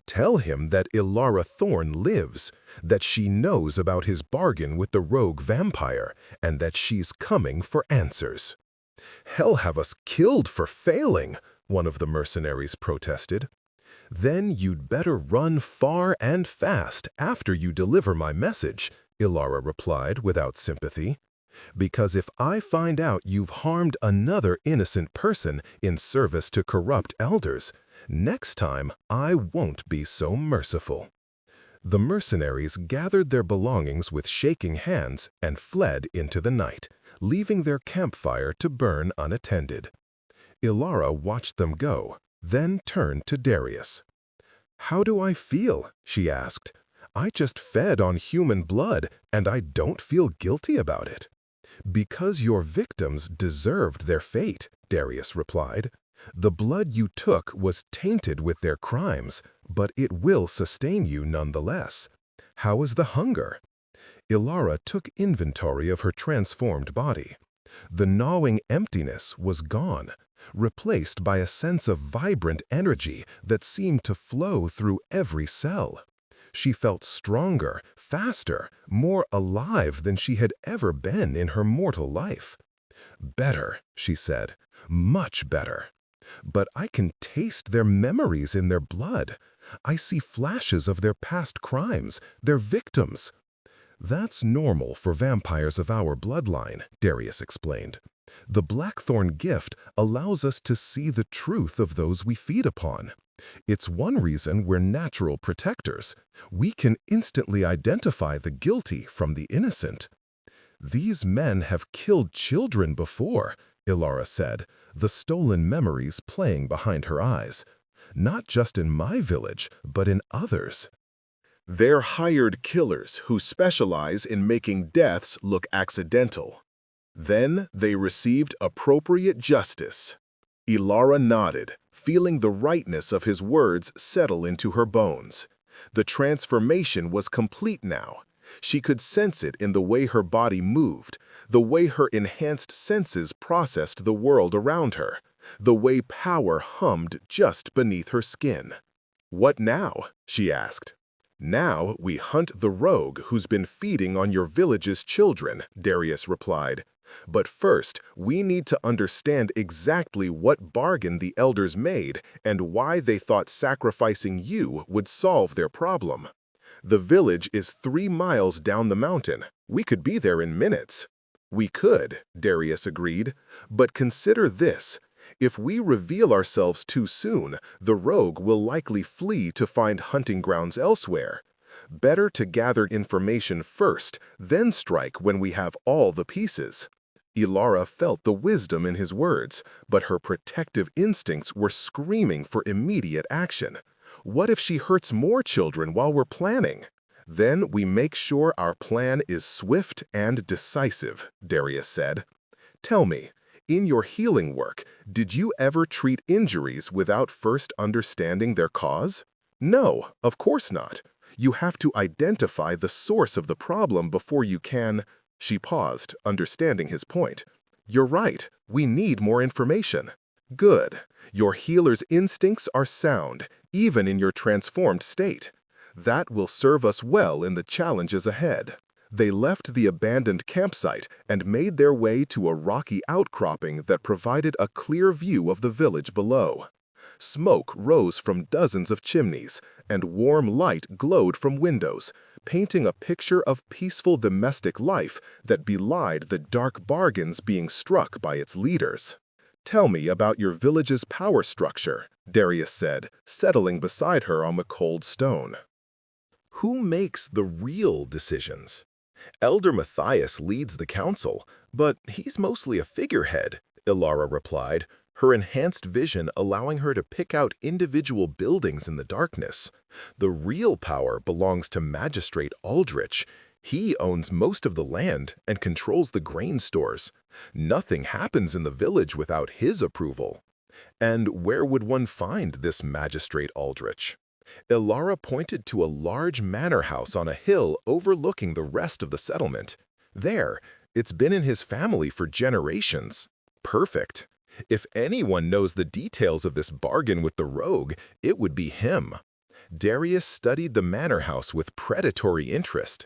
Speaker 2: Tell him that Ilara Thorn lives, that she knows about his bargain with the rogue vampire, and that she's coming for answers." "Hell have us killed for failing," one of the mercenaries protested. "Then you'd better run far and fast after you deliver my message," Ilara replied without sympathy. "Because if I find out you've harmed another innocent person in service to corrupt elders, next time I won't be so merciful." The mercenaries gathered their belongings with shaking hands and fled into the night, leaving their campfire to burn unattended. Ilara watched them go, then turned to Darius. "How do I feel?" she asked. "I just fed on human blood, and I don't feel guilty about it." "Because your victims deserved their fate," Darius replied. "The blood you took was tainted with their crimes, but it will sustain you nonetheless. How is the hunger?" Ilara took inventory of her transformed body. The gnawing emptiness was gone, replaced by a sense of vibrant energy that seemed to flow through every cell. She felt stronger, faster, more alive than she had ever been in her mortal life. "Better," she said, "much better. But I can taste their memories in their blood. I see flashes of their past crimes, their victims." "That's normal for vampires of our bloodline," Darius explained. "The Blackthorn gift allows us to see the truth of those we feed upon. It's one reason we're natural protectors. We can instantly identify the guilty from the innocent." "These men have killed children before," Ilara said, the stolen memories playing behind her eyes. "Not just in my village, but in others." They're hired killers who specialize in making deaths look accidental. Then they received appropriate justice. Ilara nodded, feeling the rightness of his words settle into her bones. The transformation was complete now. She could sense it in the way her body moved, the way her enhanced senses processed the world around her, the way power hummed just beneath her skin. "What now?" she asked. "Now we hunt the rogue who's been feeding on your village's children," Darius replied. "But first, we need to understand exactly what bargain the elders made and why they thought sacrificing you would solve their problem. The village is 3 miles down the mountain. We could be there in minutes." "We could," Darius agreed. "But consider this. If we reveal ourselves too soon, the rogue will likely flee to find hunting grounds elsewhere. Better to gather information first, then strike when we have all the pieces." Ilara felt the wisdom in his words, but her protective instincts were screaming for immediate action. What if she hurts more children while we're planning? "Then we make sure our plan is swift and decisive," Darius said. "Tell me, in your healing work, did you ever treat injuries without first understanding their cause?" "No, of course not. You have to identify the source of the problem before you can—" She paused, understanding his point. "You're right. We need more information." "Good. Your healer's instincts are sound, even in your transformed state. That will serve us well in the challenges ahead." They left the abandoned campsite and made their way to a rocky outcropping that provided a clear view of the village below. Smoke rose from dozens of chimneys, and warm light glowed from windows, painting a picture of peaceful domestic life that belied the dark bargains being struck by its leaders. "Tell me about your village's power structure," Darius said, settling beside her on the cold stone. "Who makes the real decisions?" "Elder Matthias leads the council, but he's mostly a figurehead," Ilara replied, her enhanced vision allowing her to pick out individual buildings in the darkness. "The real power belongs to Magistrate Aldrich. He owns most of the land and controls the grain stores. Nothing happens in the village without his approval." "And where would one find this Magistrate Aldrich?" Ilara pointed to a large manor house on a hill overlooking the rest of the settlement. "There, it's been in his family for generations." "Perfect. If anyone knows the details of this bargain with the rogue, it would be him." Darius studied the manor house with predatory interest.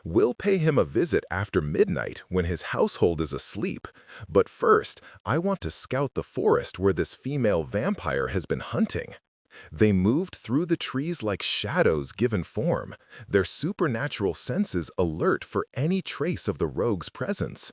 Speaker 2: "We'll pay him a visit after midnight when his household is asleep. But first, I want to scout the forest where this female vampire has been hunting." They moved through the trees like shadows given form, their supernatural senses alert for any trace of the rogue's presence.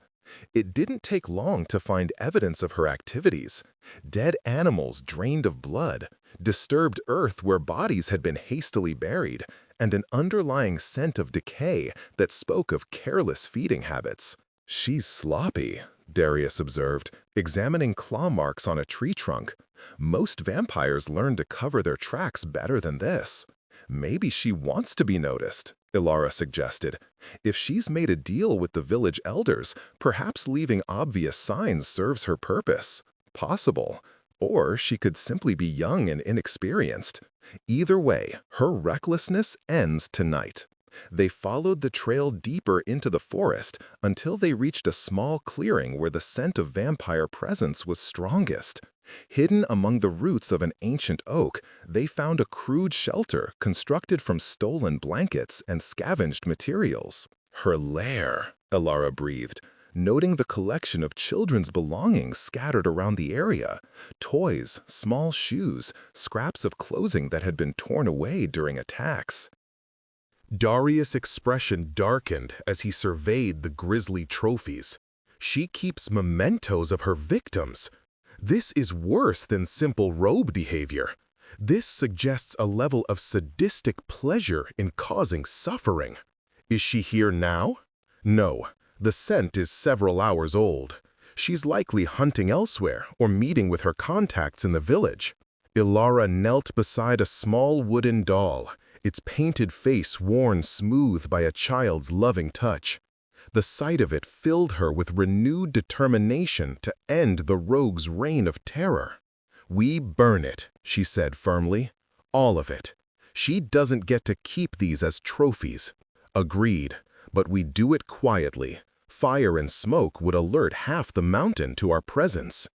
Speaker 2: It didn't take long to find evidence of her activities. Dead animals drained of blood, disturbed earth where bodies had been hastily buried, and an underlying scent of decay that spoke of careless feeding habits. "She's sloppy," Darius observed, examining claw marks on a tree trunk. "Most vampires learn to cover their tracks better than this." "Maybe she wants to be noticed," Ilara suggested. "If she's made a deal with the village elders, perhaps leaving obvious signs serves her purpose." "Possible. Or she could simply be young and inexperienced. Either way, her recklessness ends tonight." They followed the trail deeper into the forest until they reached a small clearing where the scent of vampire presence was strongest. Hidden among the roots of an ancient oak, they found a crude shelter constructed from stolen blankets and scavenged materials. "Her lair," Ilara breathed, noting the collection of children's belongings scattered around the area. Toys, small shoes, scraps of clothing that had been torn away during attacks. Darius' expression darkened as he surveyed the grisly trophies. "She keeps mementos of her victims. This is worse than simple robe behavior. This suggests a level of sadistic pleasure in causing suffering." "Is she here now?" "No. The scent is several hours old. She's likely hunting elsewhere or meeting with her contacts in the village." Ilara knelt beside a small wooden doll, its painted face worn smooth by a child's loving touch. The sight of it filled her with renewed determination to end the rogue's reign of terror. "We burn it," she said firmly. "All of it. She doesn't get to keep these as trophies." "Agreed, but we do it quietly. Fire and smoke would alert half the mountain to our presence."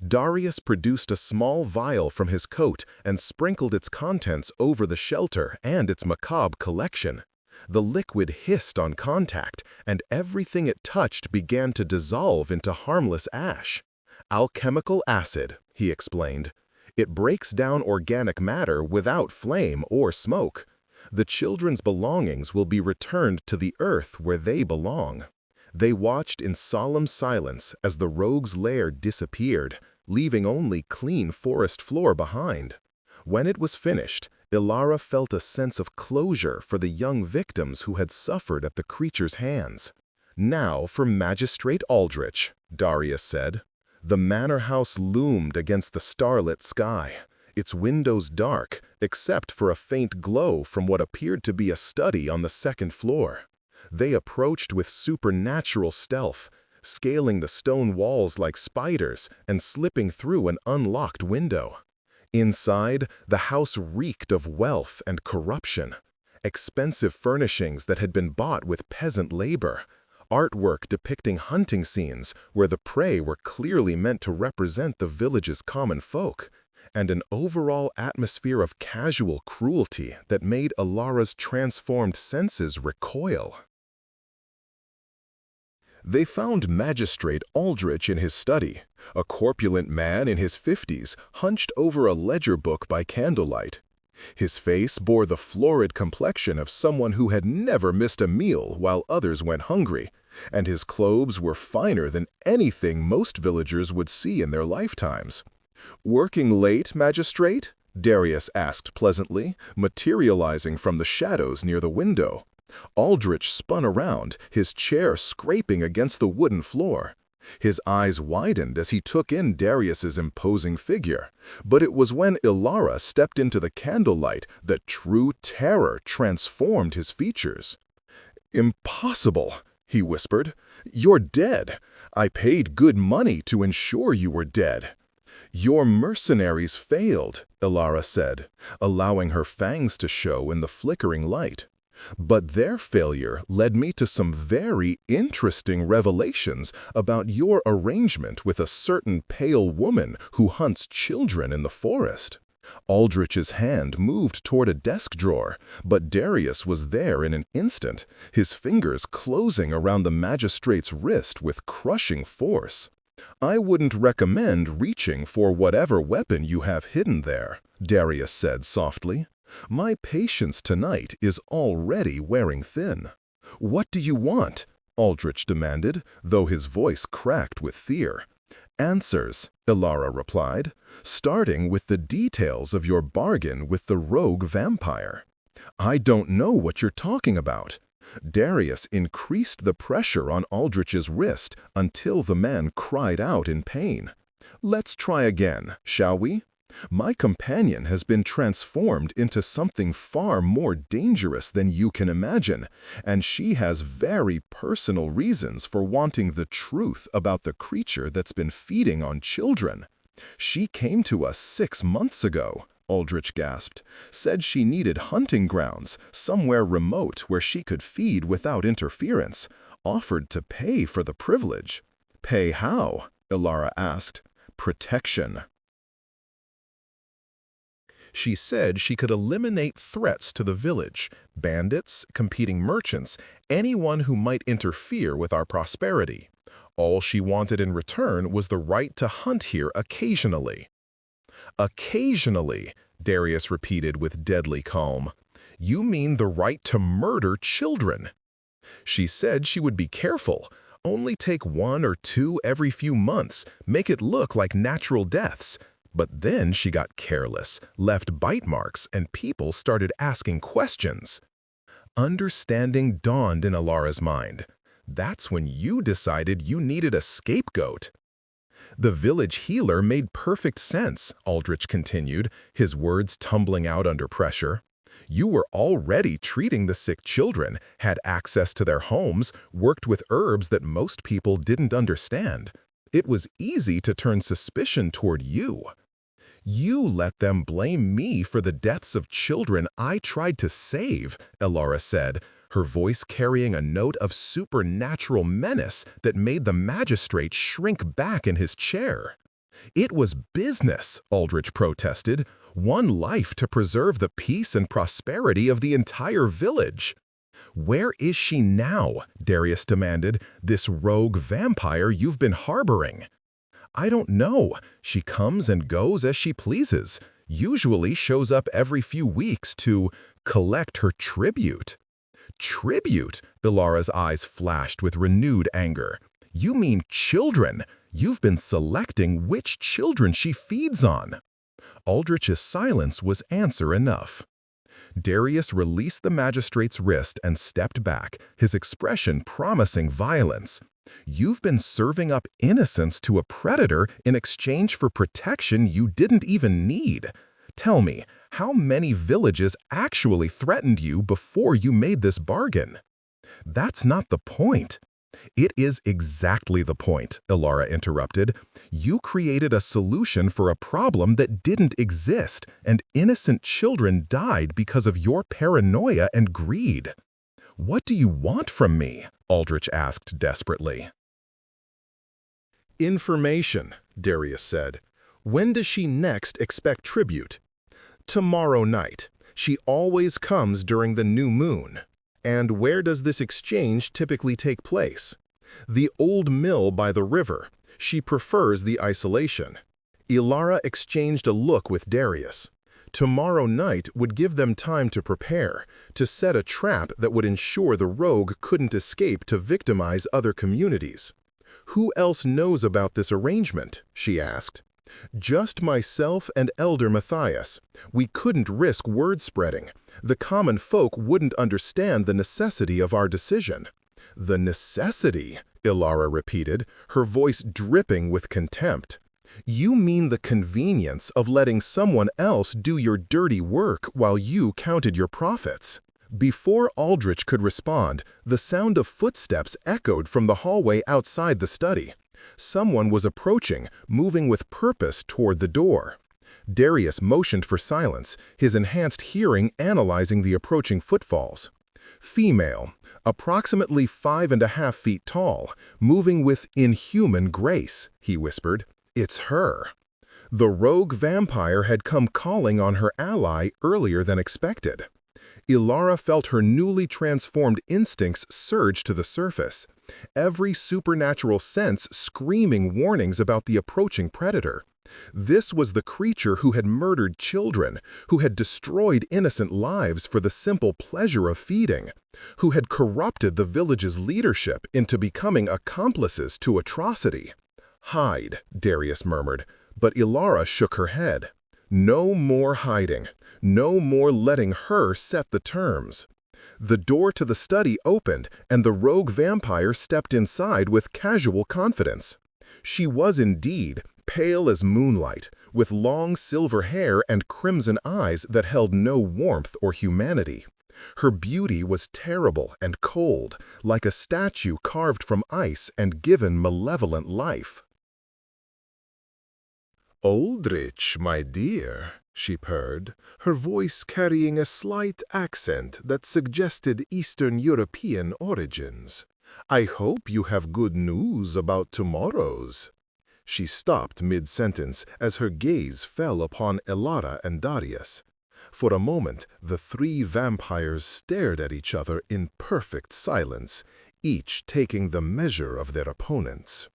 Speaker 2: Darius produced a small vial from his coat and sprinkled its contents over the shelter and its macabre collection. The liquid hissed on contact, and everything it touched began to dissolve into harmless ash. "Alchemical acid," he explained. "It breaks down organic matter without flame or smoke. The children's belongings will be returned to the earth where they belong." They watched in solemn silence as the rogue's lair disappeared, leaving only clean forest floor behind. When it was finished, Ilara felt a sense of closure for the young victims who had suffered at the creature's hands. "Now for Magistrate Aldrich," Darius said. The manor house loomed against the starlit sky, its windows dark, except for a faint glow from what appeared to be a study on the second floor. They approached with supernatural stealth, scaling the stone walls like spiders and slipping through an unlocked window. Inside, the house reeked of wealth and corruption. Expensive furnishings that had been bought with peasant labor, artwork depicting hunting scenes where the prey were clearly meant to represent the village's common folk, and an overall atmosphere of casual cruelty that made Ilara's transformed senses recoil. They found Magistrate Aldrich in his study, a corpulent man in his 50s, hunched over a ledger book by candlelight. His face bore the florid complexion of someone who had never missed a meal while others went hungry, and his clothes were finer than anything most villagers would see in their lifetimes. "Working late, Magistrate?" Darius asked pleasantly, materializing from the shadows near the window. Aldrich spun around, his chair scraping against the wooden floor. His eyes widened as he took in Darius's imposing figure, but it was when Ilara stepped into the candlelight that true terror transformed his features. "Impossible," he whispered. "You're dead. I paid good money to ensure you were dead." "Your mercenaries failed," Ilara said, allowing her fangs to show in the flickering light. "But their failure led me to some very interesting revelations about your arrangement with a certain pale woman who hunts children in the forest." Aldrich's hand moved toward a desk drawer, but Darius was there in an instant, his fingers closing around the magistrate's wrist with crushing force. "I wouldn't recommend reaching for whatever weapon you have hidden there," Darius said softly. "My patience tonight is already wearing thin." "What do you want?" Aldrich demanded, though his voice cracked with fear. "Answers," Ilara replied, "starting with the details of your bargain with the rogue vampire." "I don't know what you're talking about." Darius increased the pressure on Aldrich's wrist until the man cried out in pain. "Let's try again, shall we? My companion has been transformed into something far more dangerous than you can imagine, and she has very personal reasons for wanting the truth about the creature that's been feeding on children. She came to us 6 months ago," Aldrich gasped, "said she needed hunting grounds, somewhere remote where she could feed without interference, offered to pay for the privilege." "Pay how?" Ilara asked. "Protection." She said she could eliminate threats to the village, bandits, competing merchants, anyone who might interfere with our prosperity. All she wanted in return was the right to hunt here occasionally. "Occasionally," Darius repeated with deadly calm. "You mean the right to murder children." She said she would be careful, only take 1 or 2 every few months, make it look like natural deaths. But then she got careless, left bite marks, and people started asking questions. Understanding dawned in Ilara's mind. That's when you decided you needed a scapegoat. "The village healer made perfect sense," Aldrich continued, his words tumbling out under pressure.
Speaker 1: You were already treating the sick children, had access to their homes, worked with herbs that most people didn't understand. It was easy to turn suspicion toward you. You let them blame me for the deaths of children I tried to save, Elara said, her voice carrying a note of supernatural menace that made the magistrate shrink back in his chair. It was business, Aldrich protested, one life to preserve the peace and prosperity of the entire village. Where is she now? Darius demanded, this rogue vampire you've been harboring. I don't know. She comes and goes as she pleases, usually shows up every few weeks to collect her tribute. Tribute? Elara's eyes flashed with renewed anger. You mean children? You've been selecting which children she feeds on. Aldrich's silence was answer enough. Darius released the magistrate's wrist and stepped back, his expression promising violence. You've been serving up innocence to a predator in exchange for protection you didn't even need. Tell me, how many villages actually threatened you before you made this bargain? That's not the point. It is exactly the point, Elara interrupted. You created a solution for a problem that didn't exist, and innocent children died because of your paranoia and greed. What do you want from me? Aldrich asked desperately. Information, Darius said. When does she next expect tribute? Tomorrow night. She always comes during the new moon. And where does this exchange typically take place? The old mill by the river. She prefers the isolation. Elara exchanged a look with Darius. Tomorrow night would give them time to prepare, to set a trap that would ensure the rogue couldn't escape to victimize other communities. Who else knows about this arrangement? She asked. Just myself and Elder Matthias. We couldn't risk word spreading. The common folk wouldn't understand the necessity of our decision. The necessity, Elara repeated, her voice dripping with contempt. You mean the convenience of letting someone else do your dirty work while you counted your profits. Before Aldrich could respond, the sound of footsteps echoed from the hallway outside the study. Someone was approaching, moving with purpose toward the door. Darius motioned for silence, his enhanced hearing analyzing the approaching footfalls. Female, approximately 5.5 feet tall, moving with inhuman grace, he whispered. It's her. The rogue vampire had come calling on her ally earlier than expected. Elara felt her newly transformed instincts surge to the surface, every supernatural sense screaming warnings about the approaching predator. This was the creature who had murdered children, who had destroyed innocent lives for the simple pleasure of feeding, who had corrupted the village's leadership into becoming accomplices to atrocity. Hide, Darius murmured, but Elara shook her head. No more hiding, no more letting her set the terms. The door to the study opened, and the rogue vampire stepped inside with casual confidence. She was indeed pale as moonlight, with long silver hair and crimson eyes that held no warmth or humanity. Her beauty was terrible and cold, like a statue carved from ice and given malevolent life. "Aldrich, my dear," she purred, her voice carrying a slight accent that suggested Eastern European origins. "I hope you have good news about tomorrow's." She stopped mid-sentence as her gaze fell upon Elara and Darius. For a moment, the three vampires stared at each other in perfect silence, each taking the measure of their opponents.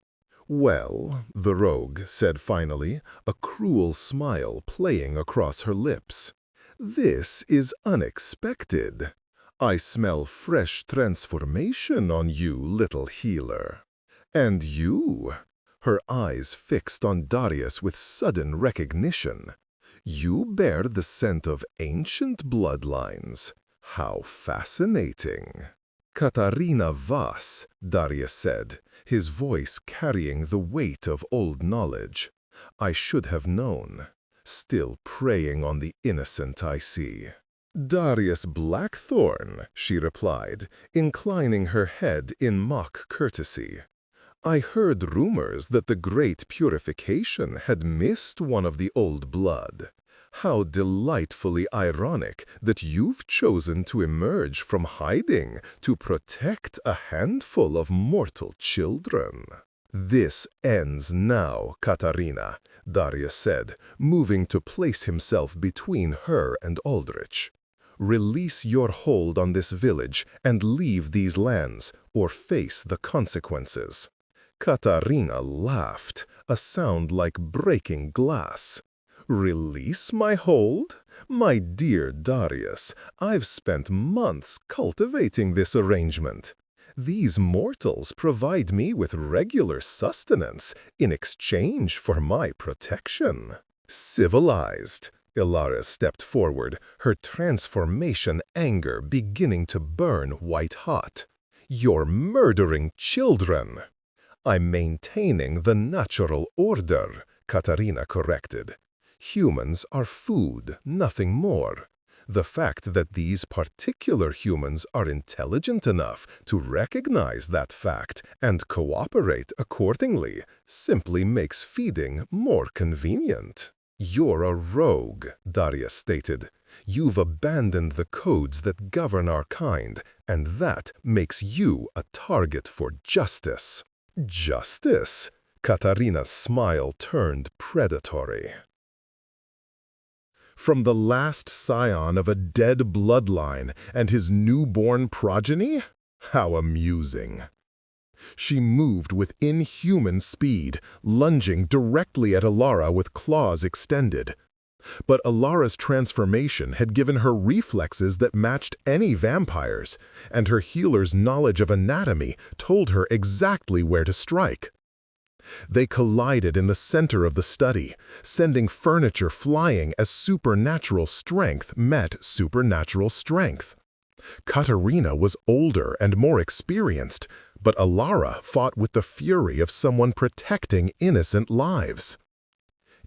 Speaker 1: "Well," the rogue said finally, a cruel smile playing across her lips. "This is unexpected. I smell fresh transformation on you, little healer. And you," her eyes fixed on Darius with sudden recognition, "you bear the scent of ancient bloodlines. How fascinating." "Katarina Vass," Darius said, his voice carrying the weight of old knowledge. "I should have known. Still preying on the innocent, I see."
Speaker 2: Darius Blackthorn, she replied, inclining her head in mock courtesy. I heard rumors that the Great Purification had missed one of the old blood. How delightfully ironic that you've chosen to emerge from hiding to protect a handful of mortal children. This ends now, Katarina, Darius said, moving to place himself between her and Aldrich. Release your hold on this village and leave these lands, or face the consequences. Katarina laughed, a sound like breaking glass. Release my hold? My dear Darius, I've spent months cultivating this arrangement. These mortals provide me with regular sustenance in exchange for my protection. Civilized. Ilara stepped forward, her transformation anger beginning to burn white-hot. You're murdering children. I'm maintaining the natural order, Katarina corrected. Humans are food, nothing more. The fact that these particular humans are intelligent enough to recognize that fact and cooperate accordingly simply makes feeding more convenient. You're a rogue, Darius stated. You've abandoned the codes that govern our kind, and that makes you a target for justice. Justice? Katarina's smile turned predatory. From the last scion of a dead bloodline and his newborn progeny? How amusing. She moved with inhuman speed, lunging directly at Ilara with claws extended. But Ilara's transformation had given her reflexes that matched any vampire's, and her healer's knowledge of anatomy told her exactly where to strike. They collided in the center of the study, sending furniture flying as supernatural strength met supernatural strength. Katarina was older and more experienced, but Ilara fought with the fury of someone protecting innocent lives.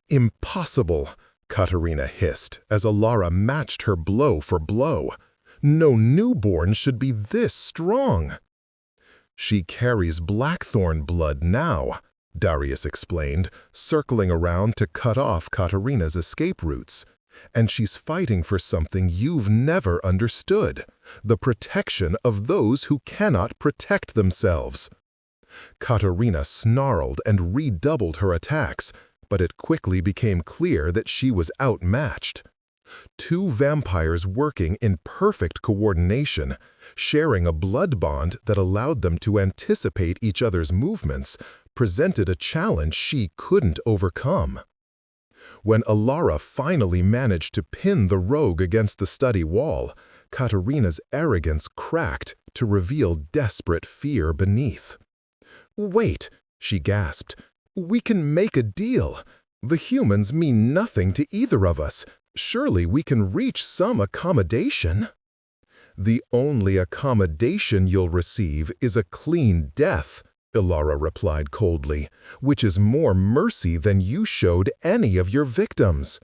Speaker 2: Impossible, Katarina hissed as Ilara matched her blow for blow. No newborn should be this strong. She carries Blackthorn blood now, Darius explained, circling around to cut off Katarina's escape routes. And she's fighting for something you've never understood, the protection of those who cannot protect themselves. Katarina snarled and redoubled her attacks, but it quickly became clear that she was outmatched. Two vampires working in perfect coordination, sharing a blood bond that allowed them to anticipate each other's movements, presented a challenge she couldn't overcome. When Ilara finally managed to pin the rogue against the study wall, Katarina's arrogance cracked to reveal desperate fear beneath. "Wait," she gasped. "We can make a deal. The humans mean nothing to either of us. Surely we can reach some accommodation." "The only accommodation you'll receive is a clean death," Ilara replied coldly, "which is more mercy than you showed any of your victims."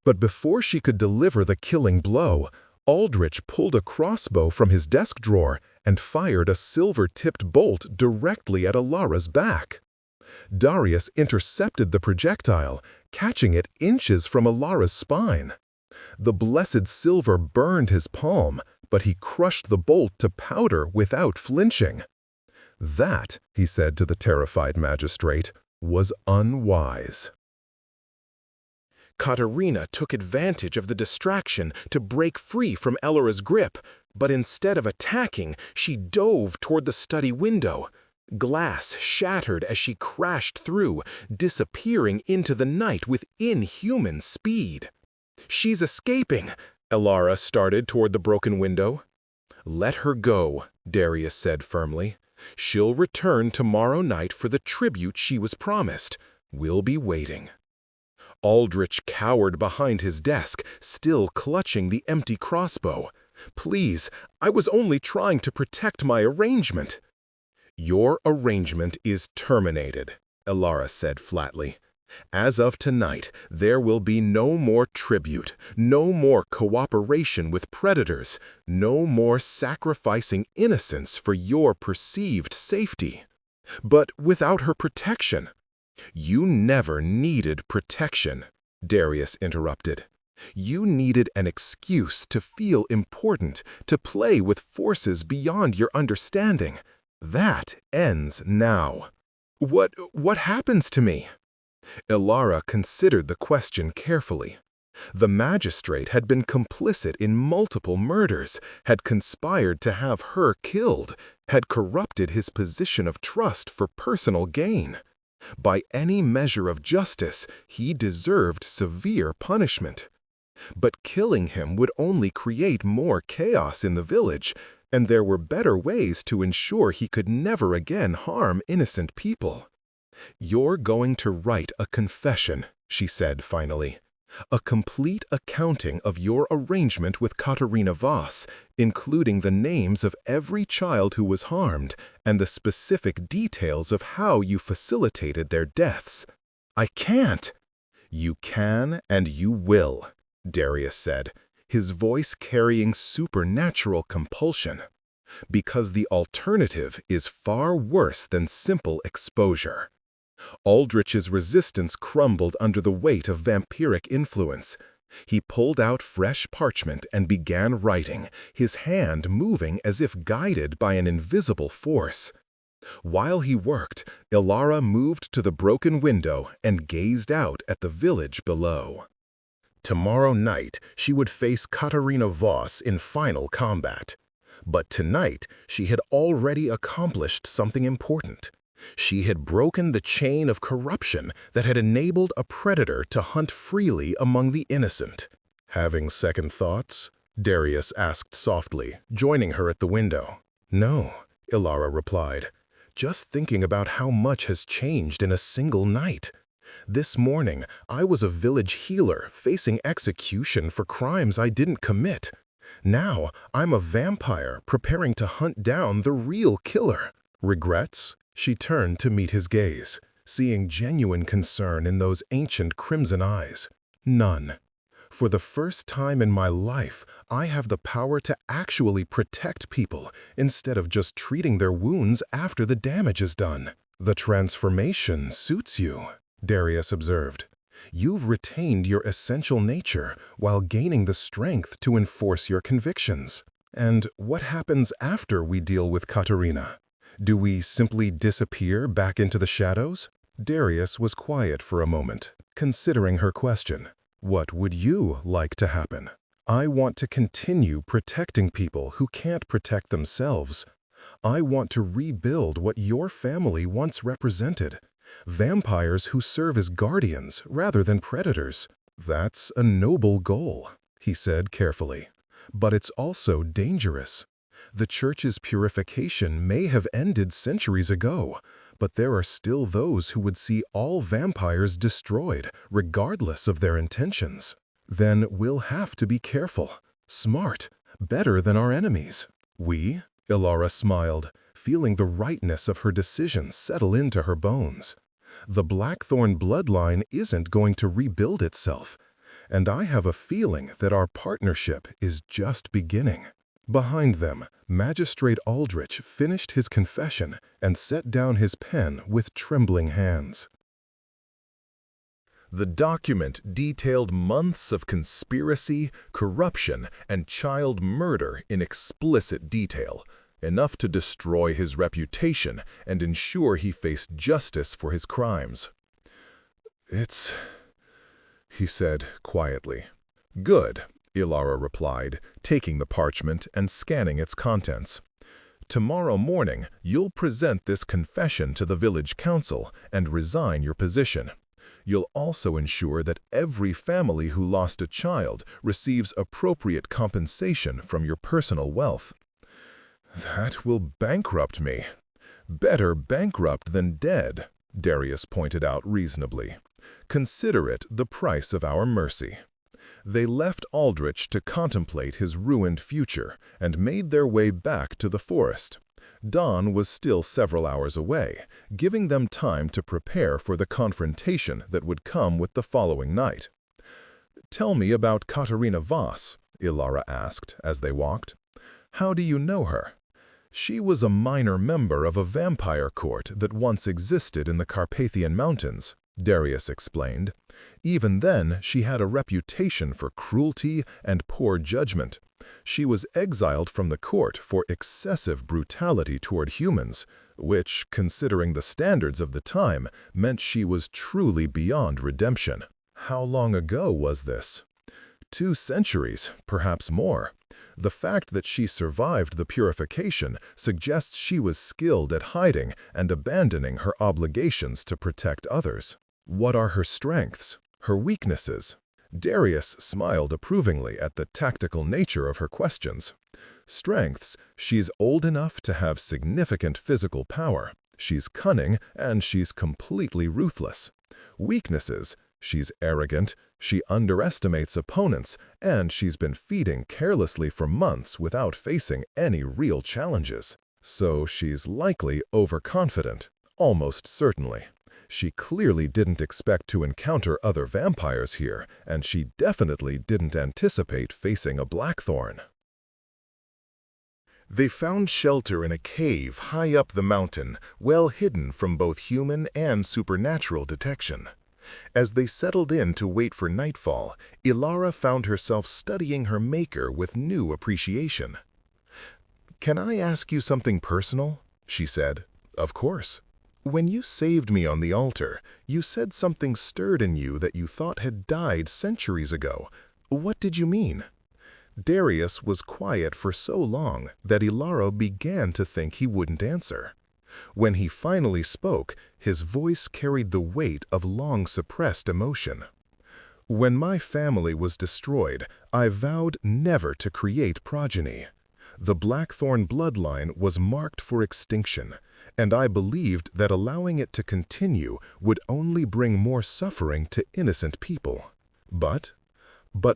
Speaker 2: But before she could deliver the killing blow, Aldrich pulled a crossbow from his desk drawer and fired a silver-tipped bolt directly at Ilara's back. Darius intercepted the projectile, catching it inches from Ilara's spine. The blessed silver burned his palm, but he crushed the bolt to powder without flinching. That, he said to the terrified magistrate, was unwise. Katarina took advantage of the distraction to break free from Ilara's grip, but instead of attacking, she dove toward the study window. Glass shattered as she crashed through, disappearing into the night with inhuman speed. "She's escaping," Ilara started toward the broken window. "Let her go," Darius said firmly. "She'll return tomorrow night for the tribute she was promised. We'll be waiting." Aldrich cowered behind his desk, still clutching the empty crossbow. "Please, I was only trying to protect my arrangement." "Your arrangement is terminated," Ilara said flatly.
Speaker 1: As of tonight, there will be no more tribute, no more cooperation with predators, no more sacrificing innocence for your perceived safety. But without her protection. You never needed protection, Darius interrupted. You needed an excuse to feel important, to play with forces beyond your understanding. That ends now. What happens to me? Ilara considered the question carefully. The magistrate had been complicit in multiple murders, had conspired to have her killed, had corrupted his position of trust for personal gain. By any measure of justice, he deserved severe punishment. But killing him would only create more chaos in the village, and there were better ways to ensure he could never again harm innocent people. "You're going to write a confession," she said finally. "A complete accounting of your arrangement with Katerina Voss, including the names of every child who was harmed and the specific details of how you facilitated their deaths." "I can't." "You can and you will," Darius said, his voice carrying supernatural compulsion. "Because the alternative is far worse than simple exposure." Aldrich's resistance crumbled under the weight of vampiric influence. He pulled out fresh parchment and began writing, his hand moving as if guided by an invisible force. While he worked, Ilara moved to the broken window and gazed out at the village below. Tomorrow night, she would face Katerina Voss in final combat. But tonight, she had already accomplished something important. She had broken the chain of corruption that had enabled a predator to hunt freely among the innocent. "Having second thoughts?" Darius asked softly, joining her at the window. "No," Ilara replied. "Just thinking about how much has changed in a single night. This morning, I was a village healer facing execution for crimes I didn't commit. Now, I'm a vampire preparing to hunt down the real killer. Regrets?" She turned to meet his gaze, seeing genuine concern in those ancient crimson eyes. "None. For the first time in my life, I have the power to actually protect people instead of just treating their wounds after the damage is done." "The transformation suits you," Darius observed. "You've retained your essential nature while gaining the strength to enforce your convictions. And what happens after we deal with Katerina? Do we simply disappear back into the shadows?" Darius was quiet for a moment, considering her question. "What would you like to happen?" "I want to continue protecting people who can't protect themselves. I want to rebuild what your family once represented. Vampires who serve as guardians rather than predators." "That's a noble goal," he said carefully. "But it's also dangerous. The Church's purification may have ended centuries ago, but there are still those who would see all vampires destroyed, regardless of their intentions. Then we'll have to be careful, smart, better than our enemies." "We?" Ilara smiled, feeling the rightness of her decision settle into her bones. "The Blackthorn bloodline isn't going to rebuild itself, and I have a feeling that our partnership is just beginning." Behind them, Magistrate Aldrich finished his confession and set down his pen with trembling hands. The document detailed months of conspiracy, corruption, and child murder in explicit detail, enough to destroy his reputation and ensure he faced justice for his crimes. "It's," he said quietly. "Good," Ilara replied, taking the parchment and scanning its contents. "Tomorrow morning, you'll present this confession to the village council and resign your position. You'll also ensure that every family who lost a child receives appropriate compensation from your personal wealth." "That will bankrupt me." "Better bankrupt than dead," Darius pointed out reasonably. "Consider it the price of our mercy." They left Aldrich to contemplate his ruined future and made their way back to the forest. Dawn was still several hours away, giving them time to prepare for the confrontation that would come with the following night. "Tell me about Katarina Voss," Ilara asked as they walked. "How do you know her?" "She was a minor member of a vampire court that once existed in the Carpathian Mountains," Darius explained. "Even then, she had a reputation for cruelty and poor judgment. She was exiled from the court for excessive brutality toward humans, which, considering the standards of the time, meant she was truly beyond redemption." How long ago was this? 2 centuries, perhaps more. The fact that she survived the purification suggests she was skilled at hiding and abandoning her obligations to protect others. What are her strengths? Her weaknesses? Darius smiled approvingly at the tactical nature of her questions. Strengths: she's old enough to have significant physical power. She's cunning, and she's completely ruthless. Weaknesses: she's arrogant, she underestimates opponents, and she's been feeding carelessly for months without facing any real challenges. So she's likely overconfident, almost certainly. She clearly didn't expect to encounter other vampires here, and she definitely didn't anticipate facing a Blackthorn. They found shelter in a cave high up the mountain, well hidden from both human and supernatural detection. As they settled in to wait for nightfall, Ilara found herself studying her maker with new appreciation. "Can I ask you something personal?" she said. "Of course." "When you saved me on the altar, you said something stirred in you that you thought had died centuries ago. What did you mean?" Darius was quiet for so long that Ilara began to think he wouldn't answer. When he finally spoke, his voice carried the weight of long-suppressed emotion. "When my family was destroyed, I vowed never to create progeny. The Blackthorn bloodline was marked for extinction, and I believed that allowing it to continue would only bring more suffering to innocent people. But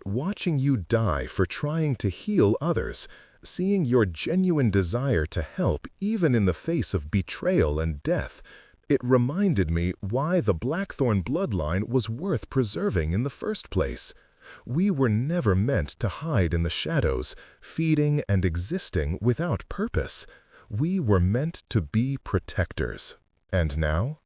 Speaker 1: watching you die for trying to heal others, seeing your genuine desire to help even in the face of betrayal and death, it reminded me why the Blackthorn bloodline was worth preserving in the first place. We were never meant to hide in the shadows, feeding and existing without purpose. We were meant to be protectors. And now,